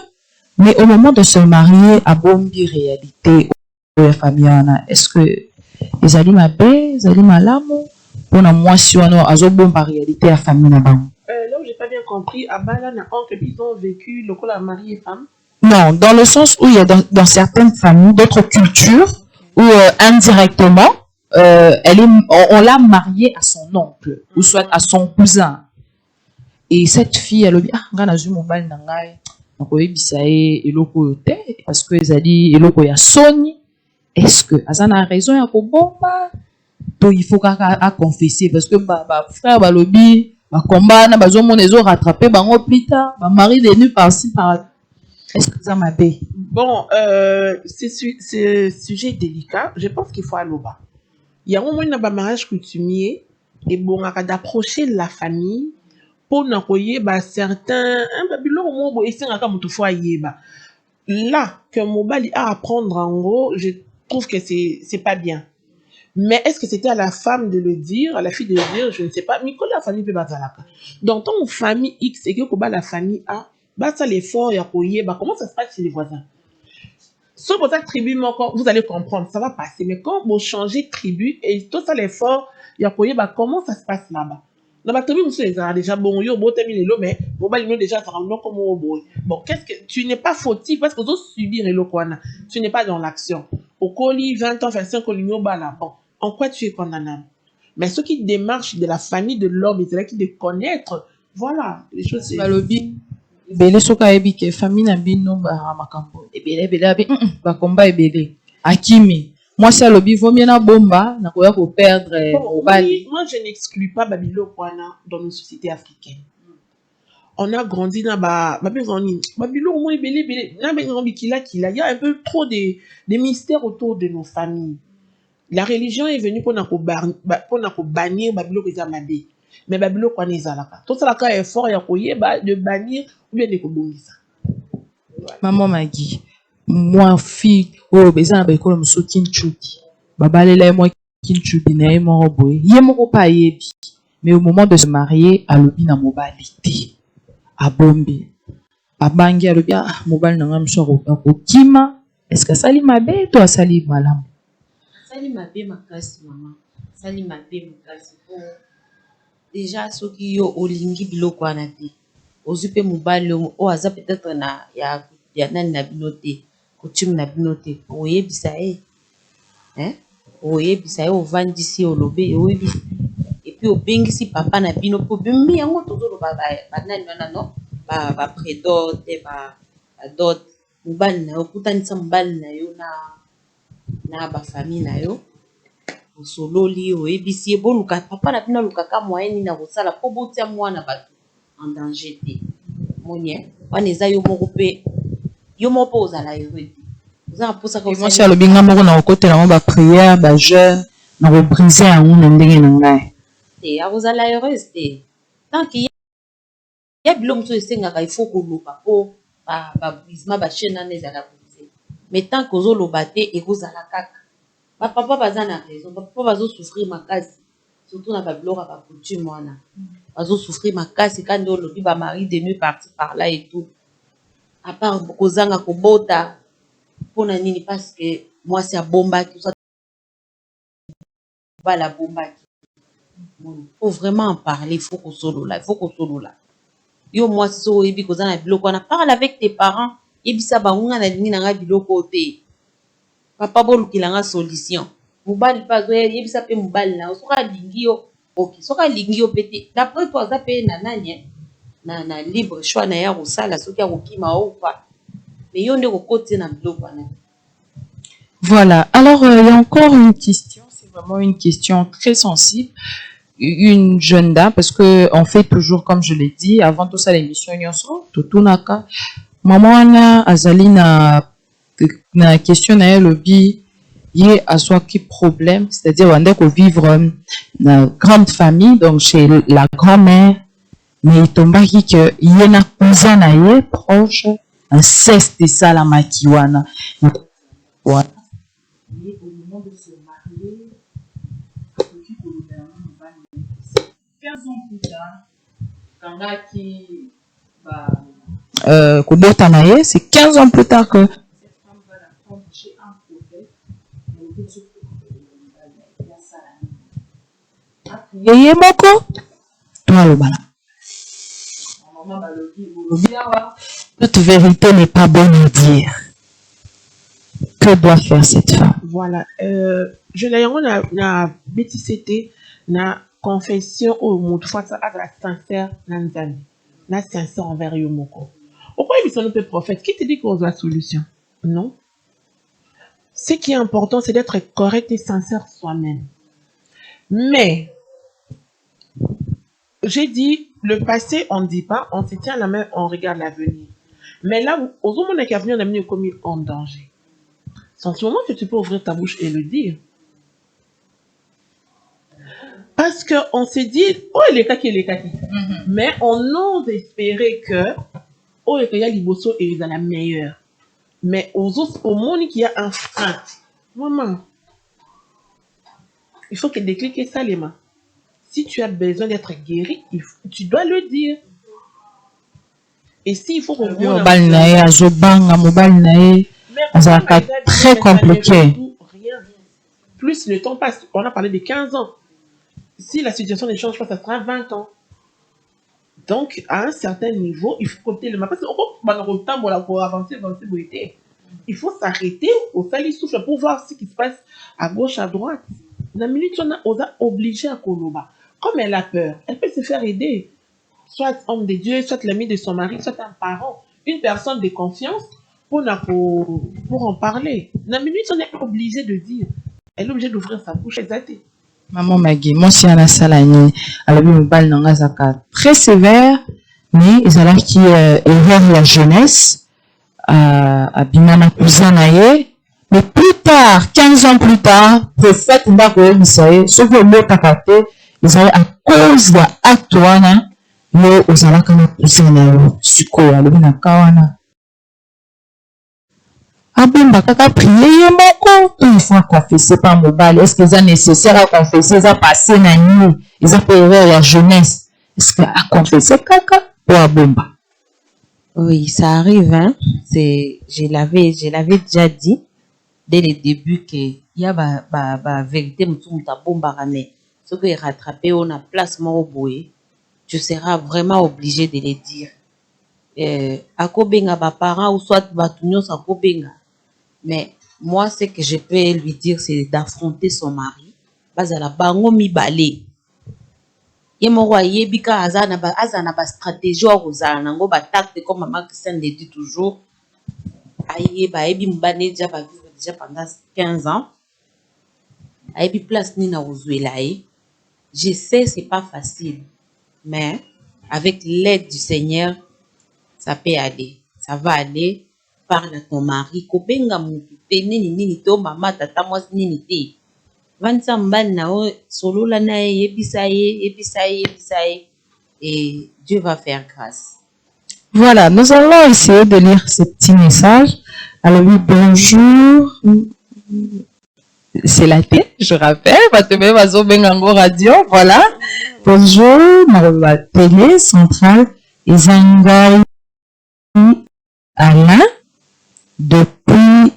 Mais au moment de se marier, à bombi réalité, la famille, est-ce que les aliments mabe, les aliments malamu, pour la moisson, azo bomba réalité à famille na bango. Là où j'ai pas bien compris, à Bala, na oncle, ils ont vécu le coup la mari et femme. Non, dans le sens où il y a dans certaines familles, d'autres cultures, où indirectement, on l'a mariée à son oncle, ou soit à son cousin. Et cette fille, elle dit, ah, ngana zu mobile nangai. Parce que ezali eloko ya soni. Est-ce que azana a raison ya kobomba to il faut à confesser parce que frère balobi ba combat na bazomona ezo rattraper bango plus tard ba mari de nu par-ci par. Est-ce que ça m'a bé? Bon, c'est sujet délicat. Je pense qu'il faut aller au bas. Il y a un moment dans le mariage coutumier et bon d'approcher la famille pour n'envoyer certains là que Mobali a à prendre en gros, je trouve que c'est pas bien. Mais est-ce que c'était à la femme de le dire, à la fille de le dire, je ne sais pas. Mais quand la famille peut bazalaka. Dans ton famille X et que la famille A, ça l'effort ya koye, comment ça se passe chez les voisins? Sauf pour cette tribu, vous allez comprendre, ça va passer. Mais quand vous changez de tribu et tout ça l'effort ya koye, comment ça se passe là-bas? Dans ma tribu, déjà bon, mais déjà bon, qu'est-ce que tu n'es pas fautif parce que tu subir le quoi, tu n'es pas dans l'action. Au colis 20 ans, 25 ans, bon, en quoi tu es condamnable? Mais ceux qui démarchent de la famille de l'homme, c'est là qui de connaître, voilà, les choses. Balobi, belé soka ebi ke famille na bino ba makambo. Ebele ba combat ebele. Akimi. Moi, c'est le bivou, bien bomba, n'a pas pour perdre oui, moi, je n'exclus pas Babylone dans nos sociétés africaines. On a grandi dans Babylone, moi, il y a un peu trop de mystères autour de nos familles. La religion est venue pour bannir Babylone et Zamabé. Mais Babylone, quoi, n'est pas là. Tout ça, là, est fort, il y a de bannir ou bien de kobongisa. Maman Maggie. Moi fille oyo beza na baekolo mosusu kinchudi babalela ye mwa kinchudi na ye moko boye ye moko pa ayebi mais au moment de se marier alobi na mobali te abombi abangi alobi mobali na nga mosu akokima est-ce que asali mabe to asali malamu? Asali mabe makasi mama, asali mabe makasi po déjà soki yo olingi biloko wana te ozwi mpe mobali oyo aza peut-être na ya nani na bino te coutume na bino te oyebisa ye oyebisa ye ovandisi olobe oyebisa epuis obengisi papa na bino mpo bimi yango tozoloba banani wana no baprédote badote mobali na yo okutanisa mobali na yo na bafamille na yo osololi oyebisi ye boluka papa na bino alukaka moyen nini na kosala mpo botia mwana bato en danger te monie wana eza yo moko pe yo moko ozala heureux oza posaka moi si alobi nga moko na kokotela mo baprière bajeune na kobrise yango na ndenge na ngai te akozala heureuse te tant que ya biloko mosusu esengaka il faut koloba mpo babrisement bachaine wana ezala brise mais tant que ozoloba te ekozala kaka bapapa baza na raison bapapa bazosouffrir makasi surtout na babiloko ya bacoutume wana bazosouffrir makasi kandi olobi bamari de nuit parti par là et tout à part kozanga kobota mpona nini parce que mwasi abombaki bala bombaki faut vraiment en parler faut kosolola yo mwasi so oyebi koza na biloko wana parle avec tes parents yebisa bango nga nalingi na nga biloko te papa bolukila nga solution mobali mpe azoyebisa mpe mobali na yo soki alingi yo ok soki alingi yo mpe te d'après to aza mpe na nani na libre choix na ye ya kosala soki akokima o pa mais yo nde kokotie na biloko wana. Voilà, alors il y a encore une question, c'est vraiment une question très sensible. Une jeune dame, parce que on fait toujours, comme je l'ai dit, avant tout ça, l'émission Nyonso, Tutunaka, maman na azali na question na le bi yé à soi qui problème, c'est-à-dire on est vivre dans grande famille, donc chez la grand-mère, mais il tombe que yé na cousin na yé proche, un ceste de ça la makiwana. Voilà. Au moment de se marier, 15 ans plus tard, Kangaki Kobota Naye, c'est 15 ans plus tard que cette femme va la prendre chez un prophète. Yeye moko, toi le bala. Toute vérité n'est pas bonne à dire. Que doit faire cette femme? Voilà. Je l'ai na bétissété, na confession au monde. Fois ça, la sincère, na sincère envers Yomoko. Pourquoi il sont un prophète? Qui te dit qu'on a la solution? Non. Ce qui est important, c'est d'être correct et sincère soi-même. Mais, j'ai dit, le passé, on ne dit pas, on se tient la main, on regarde l'avenir. Mais là, aux hommes qui avenir, on a mis comme en danger. C'est en ce moment que tu peux ouvrir ta bouche et le dire. Parce qu'on s'est dit, oh, il est kaki. Mais on ose espérer que, oh, il y a l'Iboso et il est la meilleure. Mais aux autres, au monde qui a un frein, maman, il faut que décliquer ça les mains. Si tu as besoin d'être guéri, tu dois le dire. Et s'il faut qu'on c'est très compliqué. Plus le temps passe, on a parlé de 15 ans. Si la situation ne change pas, ça sera 20 ans. Donc, à un certain niveau, il faut compter le parce que pour avancer, il faut s'arrêter au sali souffle pour voir ce qui se passe à gauche, à droite. La minute, on a obligé à Koloba. Comme elle a peur, elle peut se faire aider. Soit homme de Dieu, soit l'ami de son mari, soit un parent, une personne de confiance pour en parler. La minute, on est obligé de dire. Elle est obligée d'ouvrir sa bouche. Exactement. Maman Maggie, moi si ana salani, alors une balle dans zaka très sévère, mais ils allaient qui erreur la jeunesse, à Bimana Kouzanaye, mais plus tard, 15 ans plus tard, prophète Ndako Isaïe, sauf le mot takate, ils allaient à cause de l'actuana, mais aux alakana Kouzanaye, suko, alubina kawana. Abomba kaka prier moko il faut confesser par mobile. Est-ce que c'est nécessaire à confesser ça passer na nuit ils ont erreur la jeunesse est-ce que à confesser kaka pour abomba? Oui, ça arrive hein. Je l'avais déjà dit dès le début que il y a ba vérité mutu bomba rane ce que rattraper on a place moko boye tu seras vraiment obligé de le dire akobenga ba parents ou soit batunyo sa kobenga. Mais moi, ce que je peux lui dire, c'est d'affronter son mari. Bazala bango mibale. Yemoro yebika azana ba stratégie ou ozala nango ba tacte comme maman Christiane le dit toujours. Aye ba ebi mbane déjà ba vivre déjà pendant 15 ans. Ayebi place ni na ozuela. Je sais c'est pas facile. Mais avec l'aide du Seigneur, ça peut aller. Ça va aller. Parle à ton mari. Kobenga mutu te nini nini to mama tata mwasi nini te. Vansa mbali na o solo la na yebisa ye. Et Dieu va faire grâce. Voilà, nous allons essayer de lire ce petit message. Alors oui, bonjour. C'est la télé, je rappelle. Radio, voilà. Bonjour, la télé centrale Izangai Alain depuis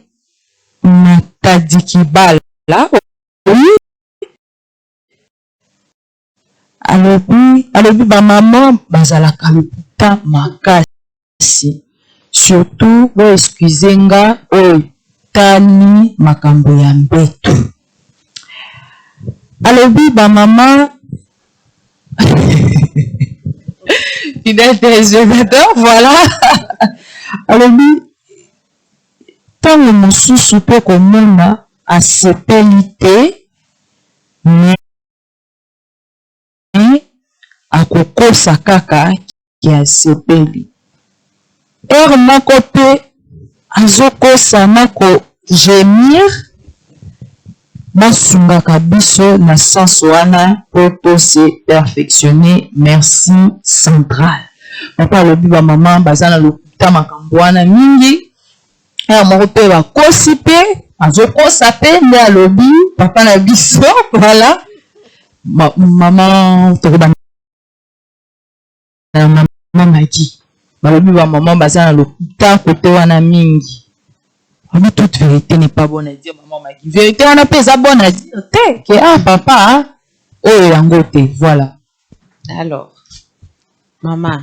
Matadikibala. Oui. Alobi ba maman bazalaka lokuta makasi. Surtout bo excusenga o tani makambo ya mbeto. Alobi ba maman fidèle téléspectateur, voilà. Alobi tango mosusu pe komona asepeli te mais akokosa kaka ki asepeli. Moko pe azokosa na ko gemir basungaka biso na sens wana po to se perfectionner. Merci central. Papa alobi ba maman bazana lokuta makambo wana mingi. Moko pe bakosi pe azokosa pe nde alobi papa na biso voilà. Maman tokoba maman dit balobi ba maman bazana lokuta kote wana mingi. Mais toute vérité n'est pas bonne à dire, maman Magui. Vérité, on a pas ça bonne à dire. T'es, que, ah, papa, oh, yangote, voilà. Alors, maman,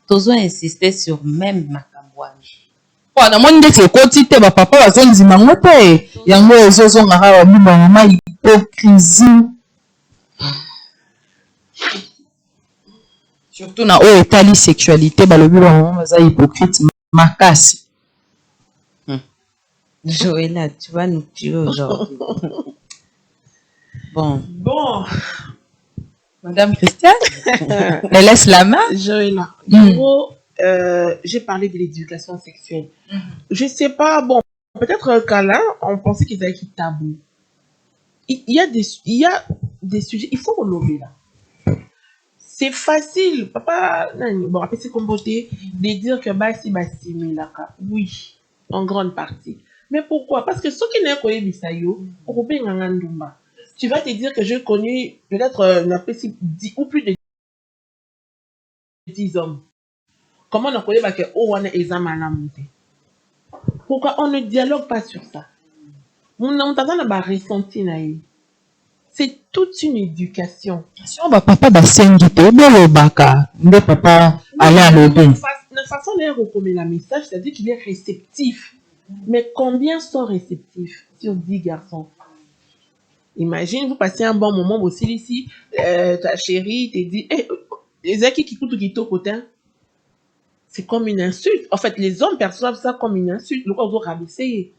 t'oses insister sur même ma cambouage. Voilà, moi, je dis que bah, papa, va s'en dire, mangote, yango, zozo, ngara, maman, hypocrisie. Surtout, na, oh, tali sexualité, bah, le but, maman, va hypocrite, makasi. Joëlla, tu vas nous tuer aujourd'hui. Bon. Madame Christiane, elle laisse la main. Joëlla, en gros, j'ai parlé de l'éducation sexuelle. Je sais pas, bon, peut-être qu'à là, on pensait qu'ils avaient été tabou. Il y a des sujets, il faut relever là. C'est facile, papa, bon, après c'est comme beauté, de dire que bah, si, oui, en grande partie. Mais pourquoi? Parce que ceux qui n'ont pas connu Bisayo, tu vas te dire que j'ai connu peut-être 10 ou plus de 10 hommes. Comment on a connu que Owana Ezamana monté? Pourquoi on ne dialogue pas sur ça? On a ressenti naï. C'est toute une éducation. Si on va papa basengi te bolo baka, nde papa ala lobe. La façon de recommander la message, c'est-à-dire qu'il est réceptif. Mais combien sont réceptifs sur 10 garçons? Imagine, vous passez un bon moment aussi ici, ta chérie te dit, les acquis qui coûtent qui côté, c'est comme une insulte. En fait, les hommes perçoivent ça comme une insulte. Le corps doit rabaisser.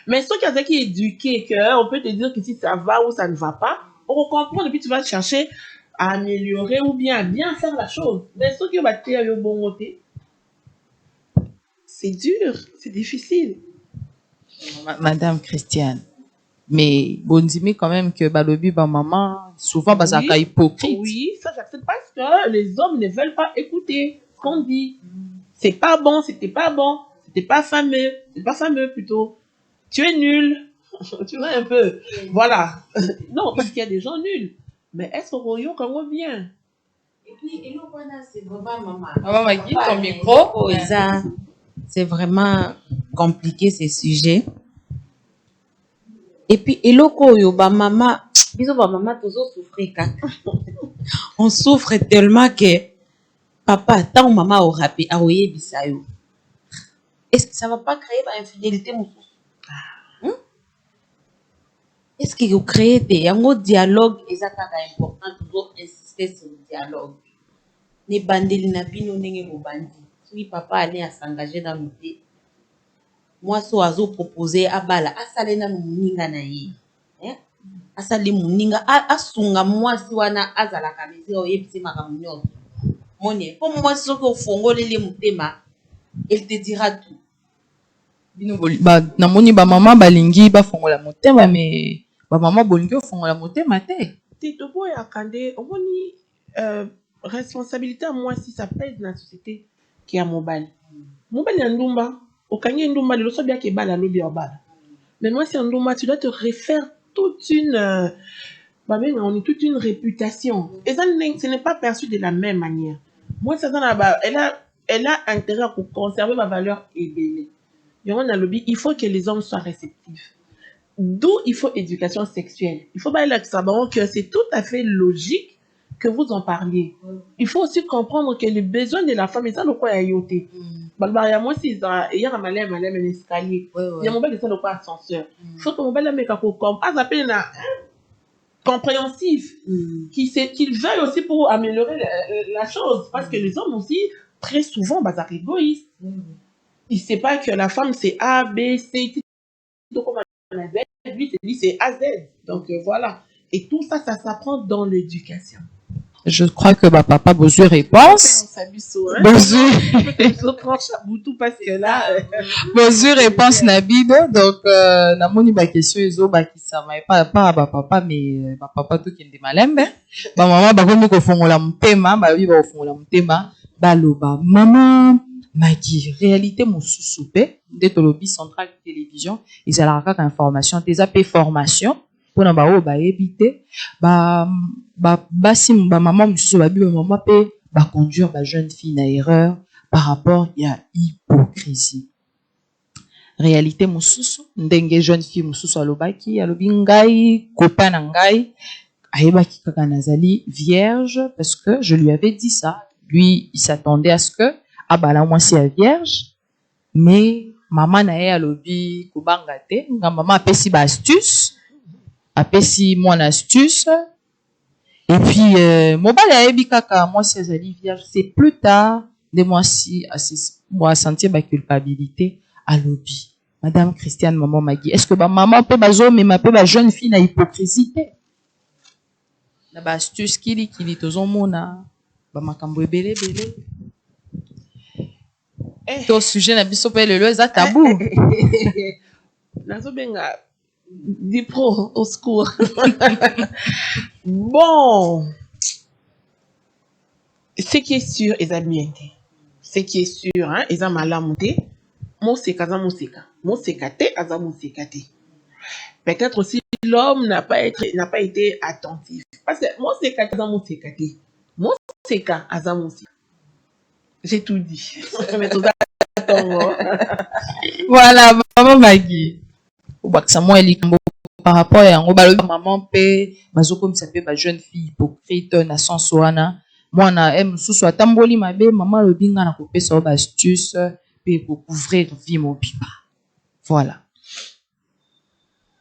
Mais ceux qui sont éduqués, on peut te dire que si ça va ou ça ne va pas, on comprend et puis tu vas chercher à améliorer ou bien à bien faire la chose. Mais ceux qui vont te au bon côté, c'est dur, c'est difficile. Madame Christiane, mais bon dis-moi quand même que balobi ba maman souvent basaka hypocrite. Oui, ça j'accepte parce que les hommes ne veulent pas écouter ce qu'on dit. C'est pas bon, c'était pas bon, c'était pas fameux, c'est pas fameux plutôt. Tu es nul. Tu vois un peu. Voilà. Non, parce qu'il y a des gens nuls. Mais est-ce qu'on voit comment bien? Et puis, c'est vraiment maman. Maman Magui, ton micro. C'est vraiment compliqué ces sujets. Et puis, maman, toujours souffrir. On souffre tellement que papa, tant maman au rapé, a oué bisayo. Est-ce que ça va pas créer une infidélité, mon souffle? Est-ce que vous créez un dialogue exactement important, toujours insister sur le dialogue? Ne bandeli na bino nenge mobandi. Oui, papa allait à s'engager dans le thé. Moi, so azo proposer à bala, asale na muninga na ye. Asale muninga, asunga moi si wana azala kamezi o yebisi makamunyo. Monie, pour moi, ce que fongo les mutema, elle te dira tout. Namoni ba maman balingi ba fongola motema mais ba maman bolingi fongola motema te. Titobo et Akande, on responsabilité à moi si ça pèse dans la société qui est à mobile. Mobile est ndumba, au kanye ndumba, le so bien qui bala lobi obala. Mais moi c'est ndumba, tu dois te refaire toute une on est toute une réputation. Et ça ce n'est pas perçu de la même manière. Moi ça elle a intérêt pour conserver ma valeur ébélée. Et on a lobby, il faut que les hommes soient réceptifs. D'où il faut éducation sexuelle. Il faut pas savoir que c'est tout à fait logique que vous en parliez. Il faut aussi comprendre que les besoins de la femme, et ça, le quoi, il y a moi, si il y a un escalier, il y a mon bel de quoi ascenseur. Il faut que mon bel mec a compréhensif, qu'il veuille aussi pour améliorer la chose. Parce que les hommes aussi, très souvent, bah, ça égoïste. Il ne sait pas que la femme, c'est A, B, C, donc on a Z, lui, c'est A, Z. Donc voilà. Et tout ça, ça s'apprend dans l'éducation. Je crois que ma papa besoin réponse. Besoin réponse Nabido. Donc namoni ba question ezo ba kisama pas papa mais ba papa to kende malembe. Ba maman ba komi ko fongola mutema, ba bi ba fongola mutema, ba loba maman Maggie, réalité mosusu pe de tolobi centrale télévision, ils allaient kaka information, des AP formation pour na ba o ba éviter ba sim ba maman mosusu ba bi ba maman pe ba conduire ba jeune fille na erreur par rapport à hypocrisie. Réalité mosusu ndenge jeune fille mosusu alobaki alobi ngai copain na ngai ayebaki kaka nazali vierge parce que je lui avais dit ça. Lui, il s'attendait à ce que ah bah là moi c'est vierge mais maman na ye alobi kobanga te nga maman apesi ba astuce apesi mon astuce et puis mobali ayebi kaka moi si azali vierge c'est plus tard de moi si moi sentir ba culpabilité alobi madame Christiane maman Maggie est-ce que ba maman peut bazo mais ma peut ba jeune fille na hypocrisie te na ba astuce kili tozomona ba makambo ebele bele. Ton sujet na biso pe lelo eza tabou. Nazo benga Dipro au secours. Bon. Ce qui est sûr, eza bien. Ce qui est sûr, hein, eza malamu te. Moseka za moseka. Moseka te, aza moseka te. Peut-être aussi l'homme n'a pas été attentif. Parce que moseka za moseka te. Moseka aza moseka. J'ai tout dit. Voilà, maman Maggie. Par rapport à maman pe bazoko misape ba jeune fille hypocrite na sens wana mwana aime susu atamboli mabe maman lobinga na kopesa ba astuce pe pour couvrir vie mobimba. Voilà.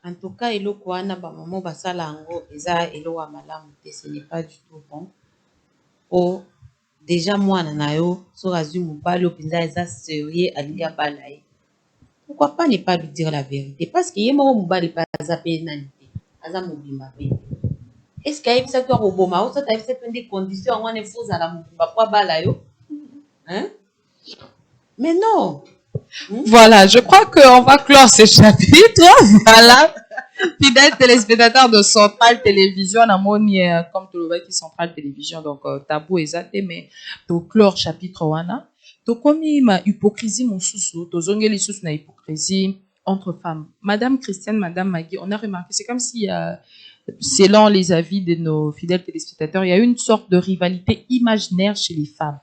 En tout cas, eloko wana ba maman basala yango eza eloko malamu te, ce n'est pas du tout bon. Oh déjà mwana na yo so azui mobali opinza eza sérieux alingi abala ye. Pourquoi pas ne pas lui dire la vérité? Parce que yemo mobali pa aza pe nani te, aza mobimba pe. Est-ce qu'il y a une certaine roboma ou ça t'a fait des conditions on est faux à la mobimba pour abala yo? Hein? Mais non. Voilà, je crois qu'on va clore ce chapitre. Voilà. Fidèles téléspectateurs de Centrale Télévision, namoni comme tout le monde qui Centrale Télévision, donc tabou exacté, mais to clore chapitre wana. To komi ma hypocrisie mon sous to zongeli sous na hypocrisie entre femmes. Madame Christiane, Madame Maggie, on a remarqué, c'est comme si selon les avis de nos fidèles téléspectateurs, il y a une sorte de rivalité imaginaire chez les femmes.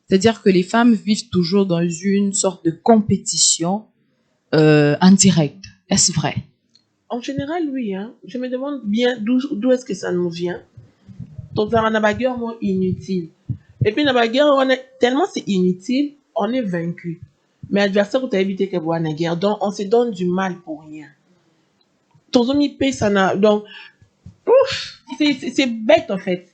C'est-à-dire que les femmes vivent toujours dans une sorte de compétition indirecte. Est-ce vrai? En général, oui. Hein. Je me demande bien d'où est-ce que ça nous vient. Donc, on a bagarre moins inutile. Et puis, la bagarre, tellement c'est inutile, on est vaincu. Mais l'adversaire, tu as évité que vous la guerre. Donc, on se donne du mal pour rien. Ton ami paye, ça n'a. Donc, c'est bête, en fait.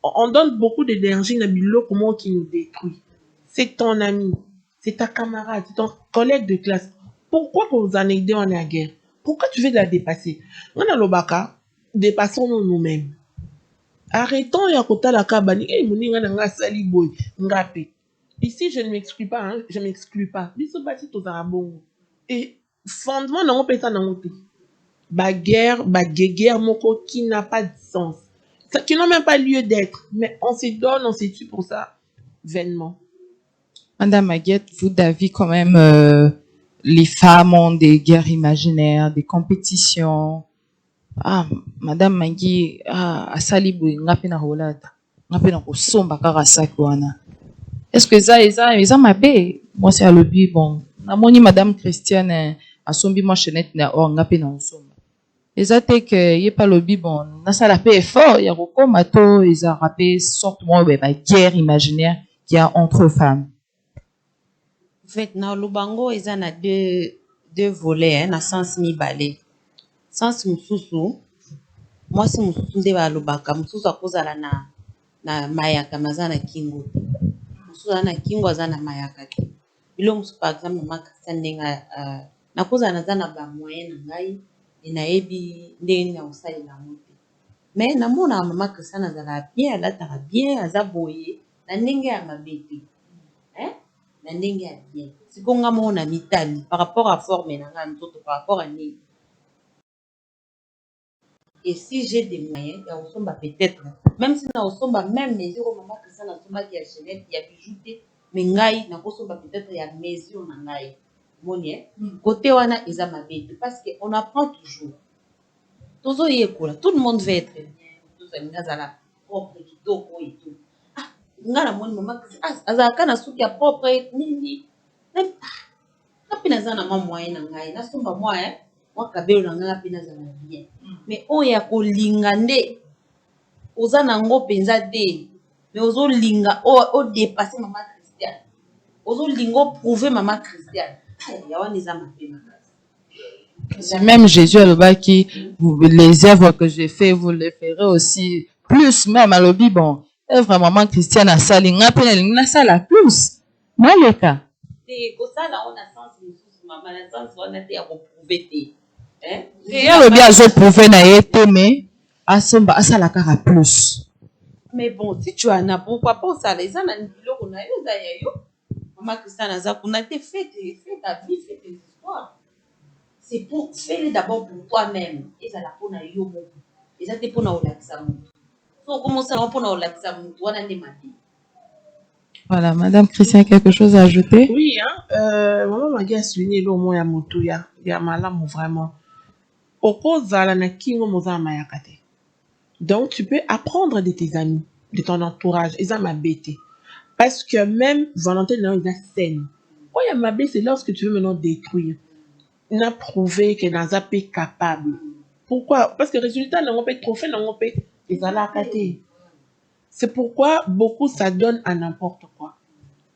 On donne beaucoup d'énergie dans le comment qui nous détruit. C'est ton ami, c'est ta camarade, c'est ton collègue de classe. Pourquoi vous en aidez en la guerre? Pourquoi tu veux la dépasser? On a le baka, dépassons-nous nous-mêmes. Arrêtons ya kotala kabani. Eh, moninga nanga sali boy. Ngape. Ici, je ne m'exclus pas, hein. Je m'exclus pas. Biso basi tozala bongo. Et fondement nango pesa nango te. Baguerre, baguerre moko qui n'a pas de sens. Qui n'ont même pas lieu d'être. Mais on se donne, on se tue pour ça. Vainement. Madame Maguette, vous, David, quand même, les femmes ont des guerres imaginaires, des compétitions. Ah, Madame Magui, asali boy, ngapi na rolata. Ngapi na kosomba kaka saki wana. Est-ce que ça mabe? Moi, c'est à l'obi, bon. Namoni Madame Christiane, asombi moi chenette na or ngapi na osomba. Eza te que yé pas lobby bon, na ça la paix effort, ya roko mato, eza rappé sortement ba guerre imaginaire qu'il y a entre femmes. En fait, na lubango eza na deux volets, hein, na sens mibale. Sens mususu, moi si mususu nde ba lubaka, mususu akozala na mayaka maza na kingo. Mususu na kingo aza na mayaka te. Bilo mususu par exemple mama Christian ndenga na kozala na ba moyen na ngai na ebi ndenge na osali na moto. Mais na mona mama Christian azala bien, alataka bien, aza boye na ndenge ya mabete. Hein? Na ndenge ya bien. Sikonga mona mitali par rapport à forme na nga nzoto par rapport à nini. Et si j'ai des moyens, il y a osomba peut-être, même si na osomba même mesure au moment que ça na osomba qui a chenette, il y a bijouté, mais ngai na osomba peut-être il y a mesure na ngai. Monie, côté wana eza mabete parce que on apprend toujours. Tozo yekola, tout le monde veut être bien, tout ça ngaza la propre kitoko et tout. Ah, ngala moni maman azaka na suki ya propre nini. Na pina za na mwa moyen na ngai, na somba moyen. Moi kabelo na nga pena za bien mais oya kolinga nde oza nango penza te mais ozo linga o dépasser maman Christiane ozo lingo prouver maman Christiane ya wana eza mapema C'est même Jésus à l'obaki, les œuvres que j'ai fait, vous les ferez aussi plus même à l'obi bon. Œuvre maman Christiane a sali ngapena linga sala plus. Maleka. te ko sala on a sens mususu maman na sens wana te ya ko prouver te. Bien le bien je prouver na été mais asomba asala kaka plus. Mais bon si tu en as pourquoi pas ça les ana biloko na yo za ya yo maman Christiane aza kuna te fais ta vie fais tes histoires. C'est pour faire d'abord pour toi-même et ça la pour na yo moko. Et ça te pour na olakisa mutu. So comment ça pour na olakisa mutu wana nde mabe. Voilà, Madame Christian, quelque chose à ajouter? Oui, hein. Maman Magui a souligné le mot ya moto ya malamu vraiment. Okozala na kingo moza mayaka te. Donc tu peux apprendre de tes amis, de ton entourage, eza mabete. Parce que même volonté de la scène. Quand il y a mabé, c'est lorsque tu veux maintenant détruire. On a prouvé que dans un pays capable. Pourquoi? Parce que le résultat, on peut trophée, on peut ils allaient à côté. C'est pourquoi beaucoup ça donne à n'importe quoi.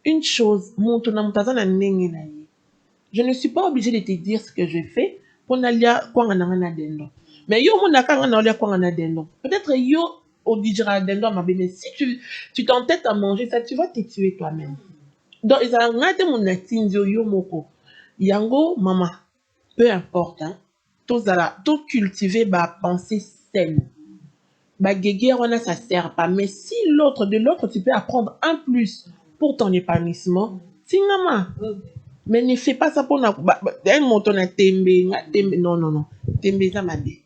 Une chose, je ne suis pas obligée de te dire ce que je fais pour n'aller quoi en a dendo. Mais yo mon akanga na quoi en a dendo. Peut-être yo au dijira dendo mais si tu t'entêtes à manger ça, tu vas te tuer toi-même. Donc ils ont regardé mon atinzo yo moko. Yango maman, peu importe hein. Tout cultiver ba pensée saine. Ba guéguerre on a ça sert pas mais si de l'autre tu peux apprendre un plus pour ton épanouissement. Singama. Mais ne fais pas ça pour na non. Tembe ça m'a dit.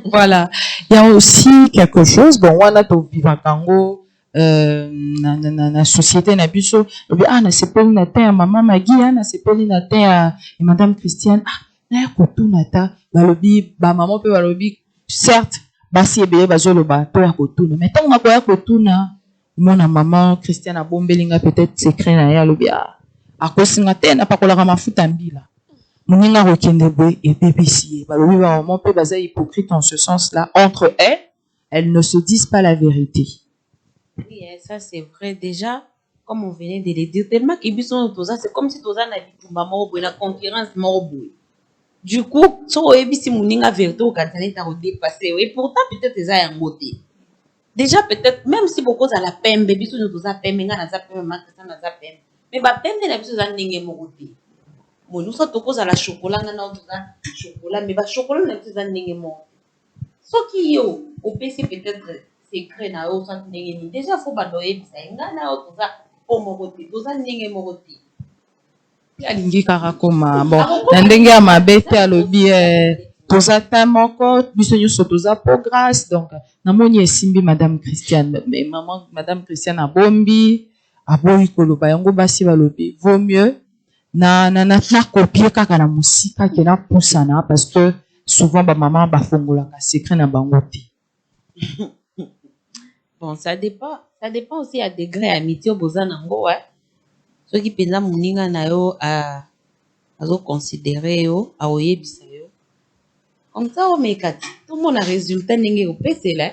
Voilà. Il y a aussi quelque chose, bon, wana to vivakango, na société na biso, na sepeli na te ya maman Magui, na sepeli na te ya Madame Christiane, na ya kotuna ta, balobi, ba maman pe balobi, certes, basi ebeye bazoloba, to ya kotuna, mais tant na koya kotuna, mona maman Christiane a bombelinga peut-être secret na ya lobi, akosinga te na pakolaka mafuta mbila. Moninga rekende boy et bébécier. Balobi ba maman pe baza hypocrite en ce sens-là. Entre elles ne se disent pas la vérité. Oui, ça c'est vrai déjà. Comme on venait de le dire, tellement que c'est comme si toza na bitumba moko boy na concurrence moko boy. Du coup, so ebisi moninga vérité au katane ta redépasser. Et pourtant peut-être eza yango te. Déjà peut-être même si beaucoup za la pembe biso nous toza pembe nga na za pembe makasa na za pembe. Mais ba pembe na biso za ndenge moko te. Bon, nous sommes tous à la chocolat, chocolat, mais chocolat, nous sommes ndenge moko. Ce qui yo, au PC peut-être secret na yo sans ndenge ni déjà faut bando yebisa nga na yo toza pomorote toza ndenge morote alingi kaka koma bon na ndenge ya mabe te alobi toza ta moko biso nyonso toza po grâce donc namoni esimbi madame Christiane mais maman madame Christiane abombi aboyi koloba yango basi balobi vaut mieux na kopie kaka na mosika ke na pusana parce que souvent ba maman bafongolaka secret na bango te. Bon, ça dépend aussi à degré amitié boza nango ouais. Ceux qui pensa moninga na yo azo considérer yo a oyebisa yo. Comme ça on mekati. Tout le monde a résultat ndenge au PC là.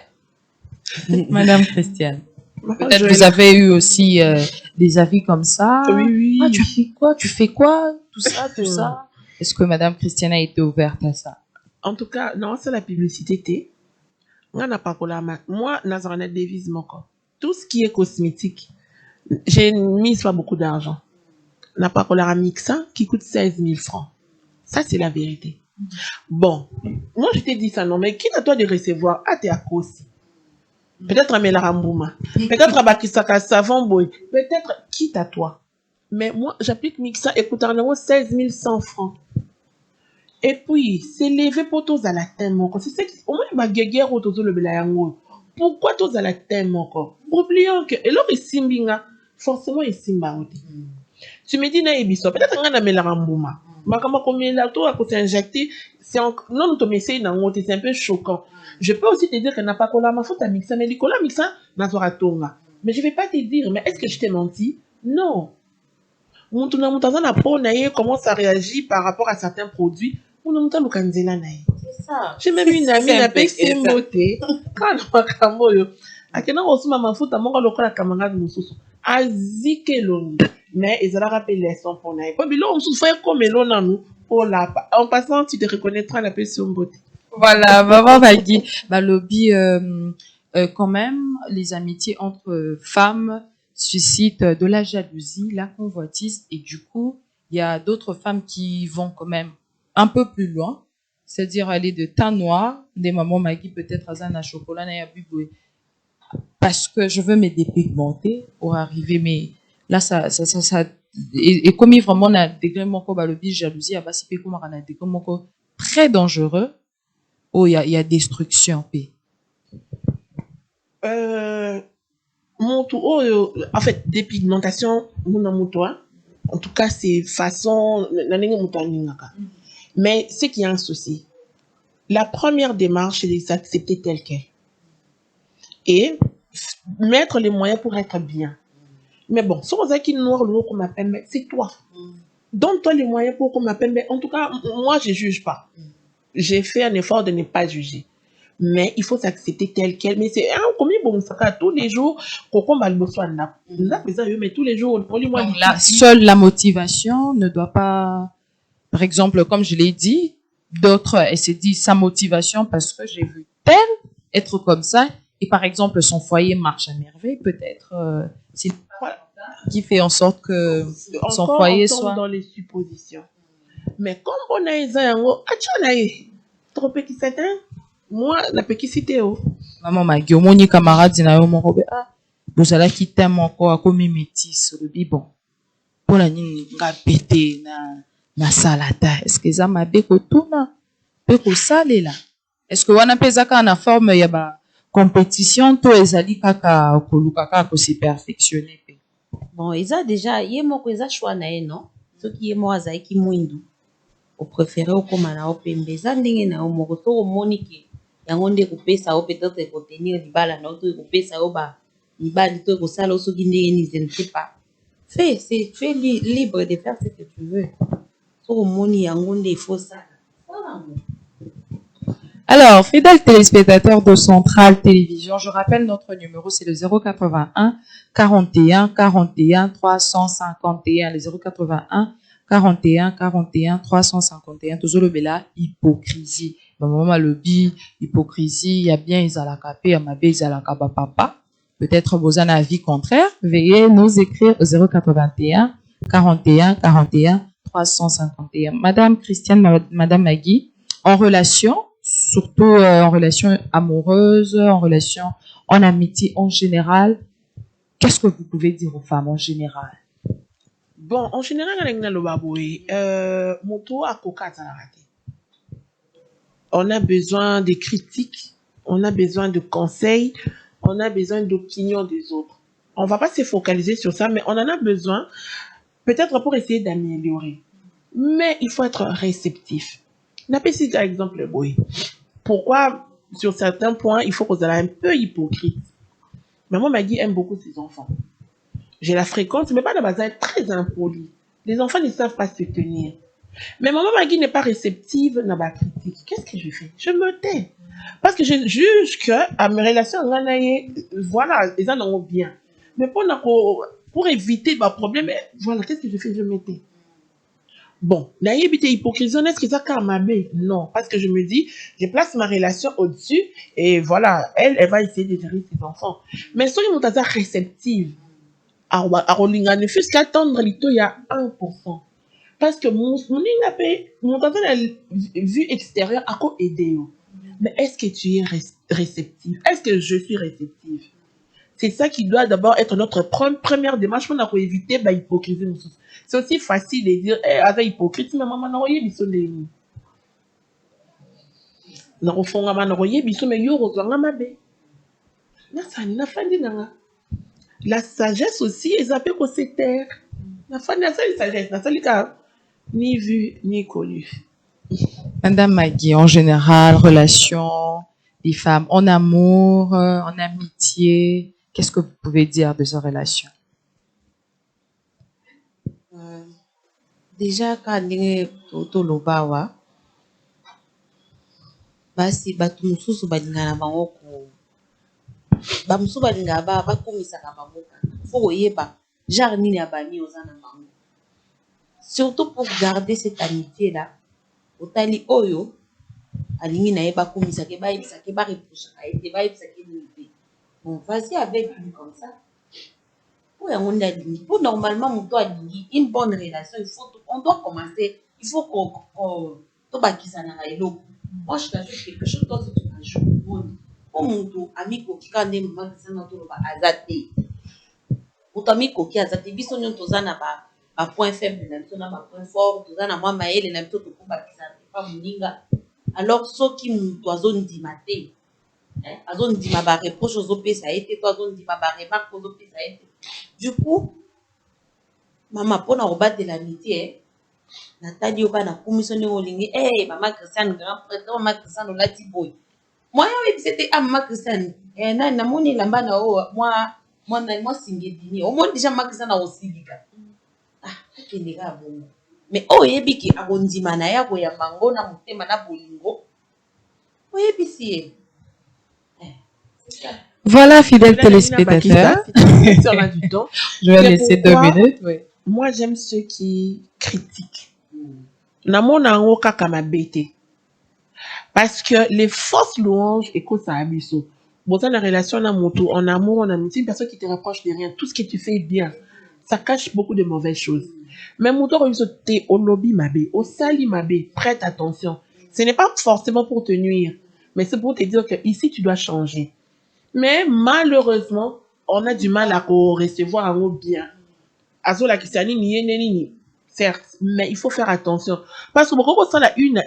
Madame Christiane. Peut-être vous avez eu aussi des avis comme ça. Oui. Ah, tu fais quoi? Tout ça. Est-ce que Madame Christiane a été ouverte à ça? En tout cas, non, c'est la publicité. Moi, Nazareth devise mon corps. Tout ce qui est cosmétique, j'ai mis pas beaucoup d'argent. N'a pas qu'on la mixa qui coûte 16 000 francs. Ça, c'est la vérité. Bon, moi, je t'ai dit ça, non, mais qui à toi de recevoir? Ah, t'es à cause. Peut-être à Melarambouma. Peut-être à Bakisaka Savon Boy. Peut-être quitte à toi. Mais moi, j'applique mixa et coûte 16 100 francs. Et puis, c'est levé pour tous à la thème encore. C'est ça qui, au moins, ma guerre autour de le belayango. Pourquoi tous à la thème encore? Oublions que, et là, il simbinga, forcément, il simba. Tu me dis, na ebiso, peut-être qu'on a mis la rambouma. Ma comme la tour à côté injecté, c'est non, tu m'essayes dans mon c'est un peu choquant. Je peux aussi te dire qu'elle n'a pas collé ma faute à mixa, mais Nicolas mixa, n'a pas tonga. Mais je vais pas te dire, mais est-ce que je t'ai menti? Non. Mon tourna mon temps comment ça réagit par rapport à certains produits. C'est ça. J'ai même une amie avec ses beautés. Quand on a camoyo, à quel moment on m'a foutu à mon local à camarade Moussou. Azike longue. Mais ils allaient rappeler les sons pour naïf. Puis là, on se fait comme l'on a nous. Oh là, en passant, tu te reconnaîtras la personne beauté. Voilà, maman Magui. Lobby, quand même, les amitiés entre femmes suscitent de la jalousie, la convoitise, et du coup, il y a d'autres femmes qui vont quand même un peu plus loin, c'est-à-dire aller de teint noir, des mamans Magui peut-être à Zana chocolat, parce que je veux me dépigmenter pour arriver, mais là, ça, et comme il vraiment a des degré mon balobi jalousie, à bas si comme on a des degré mon très dangereux, oh, il y a destruction, p. En fait, dépigmentation, en tout cas, c'est façon, mais c'est qu'il y a un souci. La première démarche, c'est de s'accepter tel quel. Et mettre les moyens pour être bien. Mais bon, si on a qui noir le qu'on m'appelle, c'est toi. Donne-toi les moyens pour qu'on m'appelle. Mais en tout cas, moi, je ne juge pas. J'ai fait un effort de ne pas juger. Mais il faut s'accepter tel quel. Mais c'est combien bon ça tous les jours qu'on va le besoin là. Mais tous les jours, pour lui moi. Seule la motivation ne doit pas. Par exemple, comme je l'ai dit, d'autres, elle s'est dit sa motivation parce que j'ai vu tel être comme ça. Et par exemple, son foyer marche à merveille, peut-être. C'est qui fait en sorte que son foyer soit dans les suppositions. Mais comme on a trop petit certain, moi la petite oh. Maman Magui, au moins camarade na yo moko ah vous allez quitter mon corps comme métis le bon pour la nini nga pété na salata est-ce que ça m'a béco tout na béco salé là est-ce que wana pesa ka na forme ya ba compétition to ezali kaka koluka kaka ko se perfectionner. Bon, ils a déjà yé moko eza choix na non ce qui est moi azai ki mwindu au préféré au komana au pembe za ndenge na o moko to monike yango nde kopesa o peut-être contenir libala na to kopesa o ba libali to ko sala so ki ndenge ni je ne sais pas fais libre de faire ce que tu veux so moni yango nde il faut ça. Alors, fidèles téléspectateurs de Centrale Télévision, je rappelle notre numéro, c'est le 081 41 41 351, le 081 41 41 351. Toujours le bela hypocrisie. Maman lobby hypocrisie, il y a bien Izalaka P, il y a ma bé Izalaka papa. Peut-être vous avez un avis contraire. Veuillez nous écrire au 081 41 41 351. Madame Christiane, Madame Magui, en relation, surtout en relation amoureuse, en relation, en amitié en général. Qu'est-ce que vous pouvez dire aux femmes en général? Bon, en général, moto à coca on a besoin de critiques, on a besoin de conseils, on a besoin d'opinions des autres. On va pas se focaliser sur ça, mais on en a besoin, peut-être pour essayer d'améliorer. Mais il faut être réceptif. N'a pas si par exemple, boy. Pourquoi, sur certains points, il faut qu'on soit un peu hypocrite. Maman Maggie aime beaucoup ses enfants. Je la fréquente, mais pas de base, elle est très impolie. Les enfants ne savent pas se tenir. Mais maman Maggie n'est pas réceptive dans ma critique. Qu'est-ce que je fais? Je me tais. Parce que je juge que à mes relations, voilà, ils en ont bien. Mais pour éviter ma problème, voilà, qu'est-ce que je fais? Je me tais. Bon, naïveté hypocrisie, est-ce que ça calme? Non, parce que je me dis, je place ma relation au-dessus et voilà, elle va essayer de gérer ses enfants. Mais si on est réceptive, à Rolinga, ne fût-ce qu'attendre l'ito, il y a 1%. Parce que mon vue extérieure a quoi aider. Mais est-ce que tu es réceptive? Est-ce que je suis réceptive? C'est ça qui doit d'abord être notre première démarche pour éviter l'hypocrisie. C'est aussi facile de dire, avec hypocrite, mais maman, n'a rien biso de nous. N'a rien biso, mais yo, rozwanga mabe. La sagesse aussi, ils appellent qu'on se taire. La sagesse, ni vu, ni connu. Madame Maggie, en général, relation des femmes en amour, en amitié, qu'est-ce que vous pouvez dire de ces relations? Déjà, quand toloba wa, basi batu mususu balingana bango ko bamususu balingana bakumisaka bango fo koyeba genre nini ya bami oza na bango. Surtout pour garder cette amitié là, otali oyo alingi na ye bakumisaka bayebisaka bareprochaka ete bayebisaka nini te. Bon, vas-y avec lui comme ça. Pour normalement, mon doigt une bonne relation, on doit commencer. Il faut qu'on moi, je t'ajoute quelque chose, toi, tu t'ajoutes. Pour mon dos, ami Koki, quand on est maman, c'est notre azate. Pour ton ami Koki, azate, biso nyon tozana ba point faible, na ba point fort, tozana moi maël, na mto toko ba kisana, pas muninga. Alors, ceux qui m'ont toison dit maté, azon dit ma ba reproche aux opé, ça a été, toi, azon dit ma ba remarque aux opé, ça a été. Du coup, maman, pour nous rebattre de l'amitié, Nathalie Oba na commissionné au ligne, maman Christiane, grand prêtre, maman Christiane, on l'a dit boy. Moi, c'était à maman Christiane. Na moni lamba na moi singedini. Au moins déjà maman Christiane a aussi dit que les gars bon. Mais yebi ki agondi mana ya go ya mango na mutema na bolingo. Yebi si. Voilà, fidèles téléspectateurs. Je vais laisser 2 minutes. Oui. Moi, j'aime ceux qui critiquent. Namona kaka mabete. Parce que les fausses louanges, écoute, ça a biso. Bon, dans la relation, en amour, en amitié, une personne qui te reproche de rien, tout ce que tu fais est bien. Ça cache beaucoup de mauvaises choses. Mais moto, t'es au lobby mabe, au sali mabe, prête attention. Ce n'est pas forcément pour te nuire, mais c'est pour te dire que ici, tu dois changer. Mais malheureusement, on a du mal à recevoir un mot bien. Azola qui s'anime, certes, mais il faut faire attention. Parce que beaucoup ça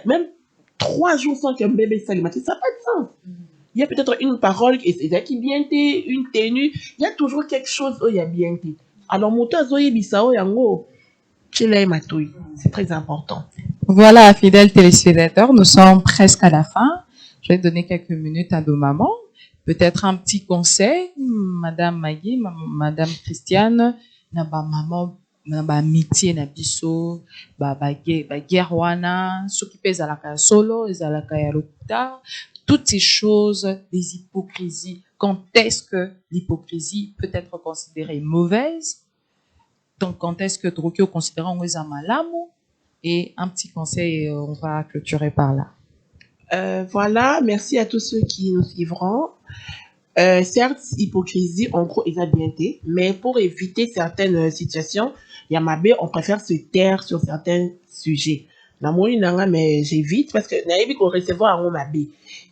même 3 jours sans qu'un bébé s'alimente, ça n'a pas de sens. Il y a peut-être une parole qui est bien été, une tenue, il y a toujours quelque chose où il y a bien été. Alors, c'est très important. Voilà, fidèles téléspectateurs, nous sommes presque à la fin. Je vais donner quelques minutes à nos mamans. Peut-être un petit conseil, Madame Maggie, Madame Christiane, na ba maman, na ba amitié na biso, ba guerre wana, s'occuper ezalaka solo, ezalaka ya lokuta, toutes ces choses, des hypocrisies. Quand est-ce que l'hypocrisie peut être considérée mauvaise? Donc, quand est-ce que Drokyo considère en malamu? Et un petit conseil, on va clôturer par là. Voilà, merci à tous ceux qui nous suivront. Certes, hypocrisie, en gros, il a bien été, mais pour éviter certaines situations, Yamabe, on préfère se taire sur certains sujets. Na moni nanga, mais j'évite parce que naïbi qu'on recevoir un mabe.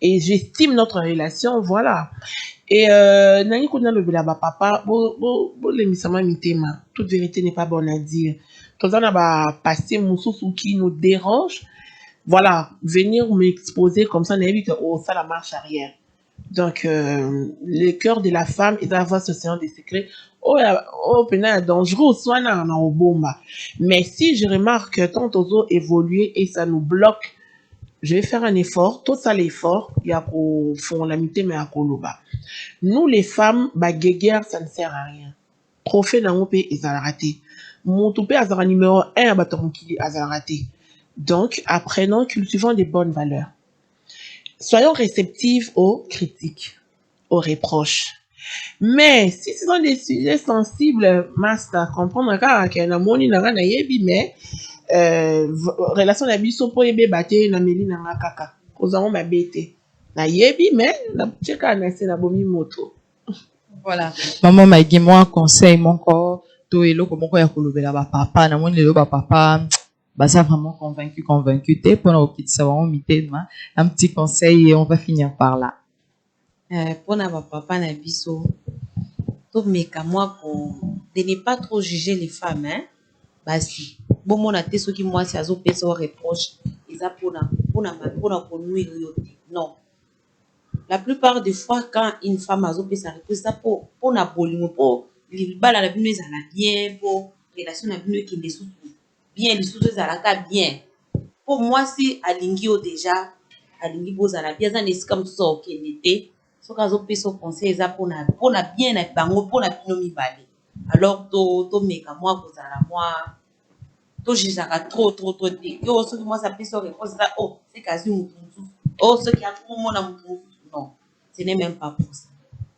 Et j'estime notre relation, voilà. Et nangi kuna le bila ba papa, bo le misama mitema. Toute vérité n'est pas bonne à dire. Tout ça n'a pas passé moussousou qui nous dérange. Voilà, venir m'exposer comme ça, naïbi que oh ça la marche arrière. Donc le cœur de la femme est d'avoir ce séance des secrets. Oh, pena dangereux, soit na obomba. Mais si je remarque que tant aux évoluer et ça nous bloque, je vais faire un effort. Tout ça l'effort, il y a qu'au fond l'amitié mais à koloba. Nous les femmes, bah guéguerre, ça ne sert à rien. Trophée dans mon pays, ils ont raté. Mon toupé a numéro 1 à bâton qui a raté. Donc apprenons, cultivons des bonnes valeurs. Soyons réceptifs aux critiques, aux reproches. Mais si ce sont des sujets sensibles, master, comprendre que na moni na na yebi mais relation na biso po yebe baté na meli na kaka. Kozango mabete. Na yebi mais na cheka na se na bomi moto. Voilà. Maman m'a dit moi conseil mon corps to eloko moko ya kolobela ba papa na moni le ba papa bah ça vraiment convaincu t'es pour nos petites savants mitema un petit conseil et on va finir par là. Pour na papa na biso to meka moi de ne pas trop juger les femmes hein basi bon mon até ceux qui moi c'est azo pesa reproche ils a pour na nuire non la plupart des fois quand une femme azo pesa reproche ça pour na bolingo pour libala la bino ezala bien pour relation na bino qui dessous bien les sous ezalaka bien pour moi si alingi o déjà alingi bozala bien ça n'est comme ça OK n'était soki azopesa conseil eza mpona bien na bango mpona bino mibale alors tomeka mwa kozala mwa tozuzaka trop te yo soki mwasi apesa réponse eza oh soki azwi motu mosusu oh soki akomona motu mosusu non ce n'est même pas pour ça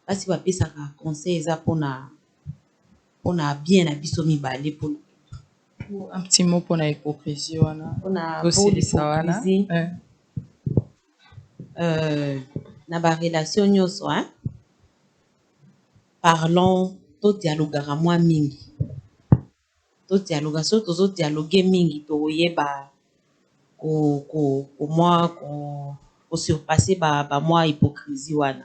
basi bapesaka conseil eza mpona bien na biso mibale un petit mot pour la hypocrisie wana pour l'hypocrisie na ba relation nyonso hein parlons to dialogaka mwa mingi to dialoga so tozo dialoguer mingi to yeba ko mwa ko surpasser ba mwa hypocrisie wana.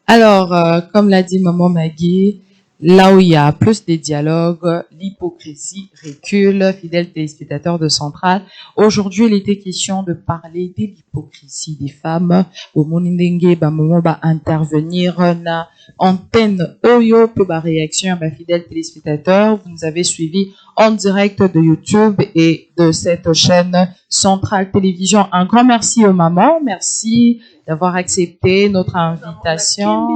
Alors comme l'a dit maman Maggie, là où il y a plus de dialogue, l'hypocrisie recule. Fidèles téléspectateurs de Centrale, aujourd'hui il était question de parler de l'hypocrisie des femmes. Au Monindenge, maman va intervenir na antenne Oyo pour ma réaction. Fidèles téléspectateurs, vous nous avez suivis en direct de YouTube et de cette chaîne Centrale Télévision. Un grand merci aux mamans, merci d'avoir accepté notre invitation.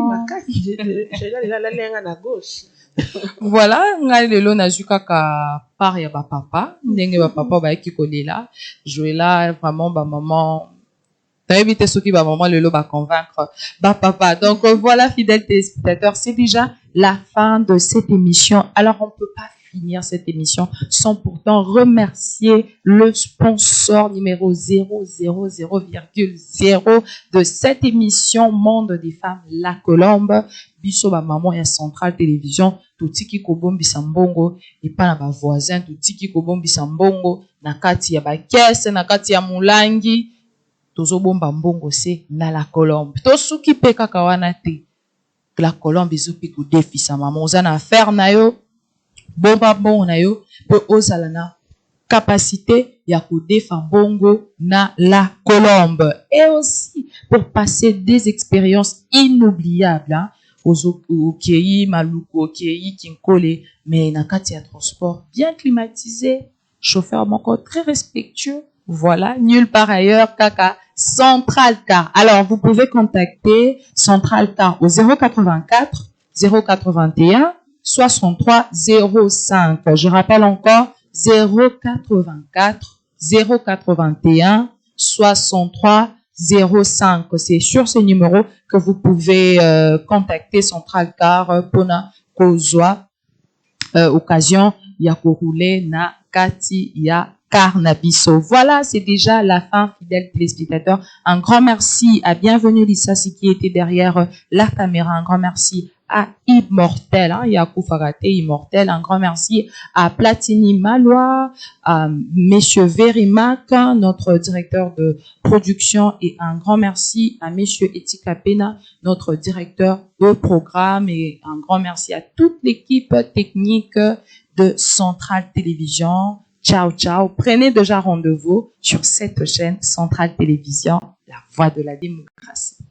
Voilà, ngai lelo nazuka ka par ya ba papa, ndenge ba papa ba ki kolela, jouer là vraiment ba maman. T'as évité ceux qui ba maman lelo ba convaincre ba papa. Donc voilà, fidèles téléspectateurs, c'est déjà la fin de cette émission. Alors on peut pas finir cette émission sans pourtant remercier le sponsor numéro 000,0 de cette émission Monde des Femmes, La Colombe. Biso ba maman ya Centrale Télévision, tutiki kobombi sambongo et pas na ba voisin, tutiki kobombi sambongo na kati ya ba caisse, na kati ya mulangi, tozo bomba mbongo se na La Colombe. To suki pe kaka wana te. La Colombe ezo pe ko défi sa maman, oza na affaire na yo. Bomba bon na yo po ozala na capacité ya kodefa mbongo na La Colombe et aussi pour passer des expériences inoubliables hein okei maluku okei kinkole mais na kati ya transport bien climatisé, chauffeur moko très respectueux, voilà, nulle part ailleurs kaka Centrale Car. Alors vous pouvez contacter Centrale Car au 084 081 63 05. Je rappelle encore 084 081 63 05. C'est sur ce numéro que vous pouvez contacter Centrale Car pour na kozwa occasion ya rouler na kati ya Carnabiso. Voilà, c'est déjà la fin, fidèles téléspectateurs. Un grand merci à Bienvenue Lissassi qui était derrière la caméra. Un grand merci à Immortel, hein, Yakou Farate Immortel. Un grand merci à Platini Malois, à Monsieur Verimac, notre directeur de production, et un grand merci à Monsieur Etika Pena, notre directeur de programme, et un grand merci à toute l'équipe technique de Centrale Télévision. Ciao, ciao. Prenez déjà rendez-vous sur cette chaîne Centrale Télévision, la voix de la démocratie.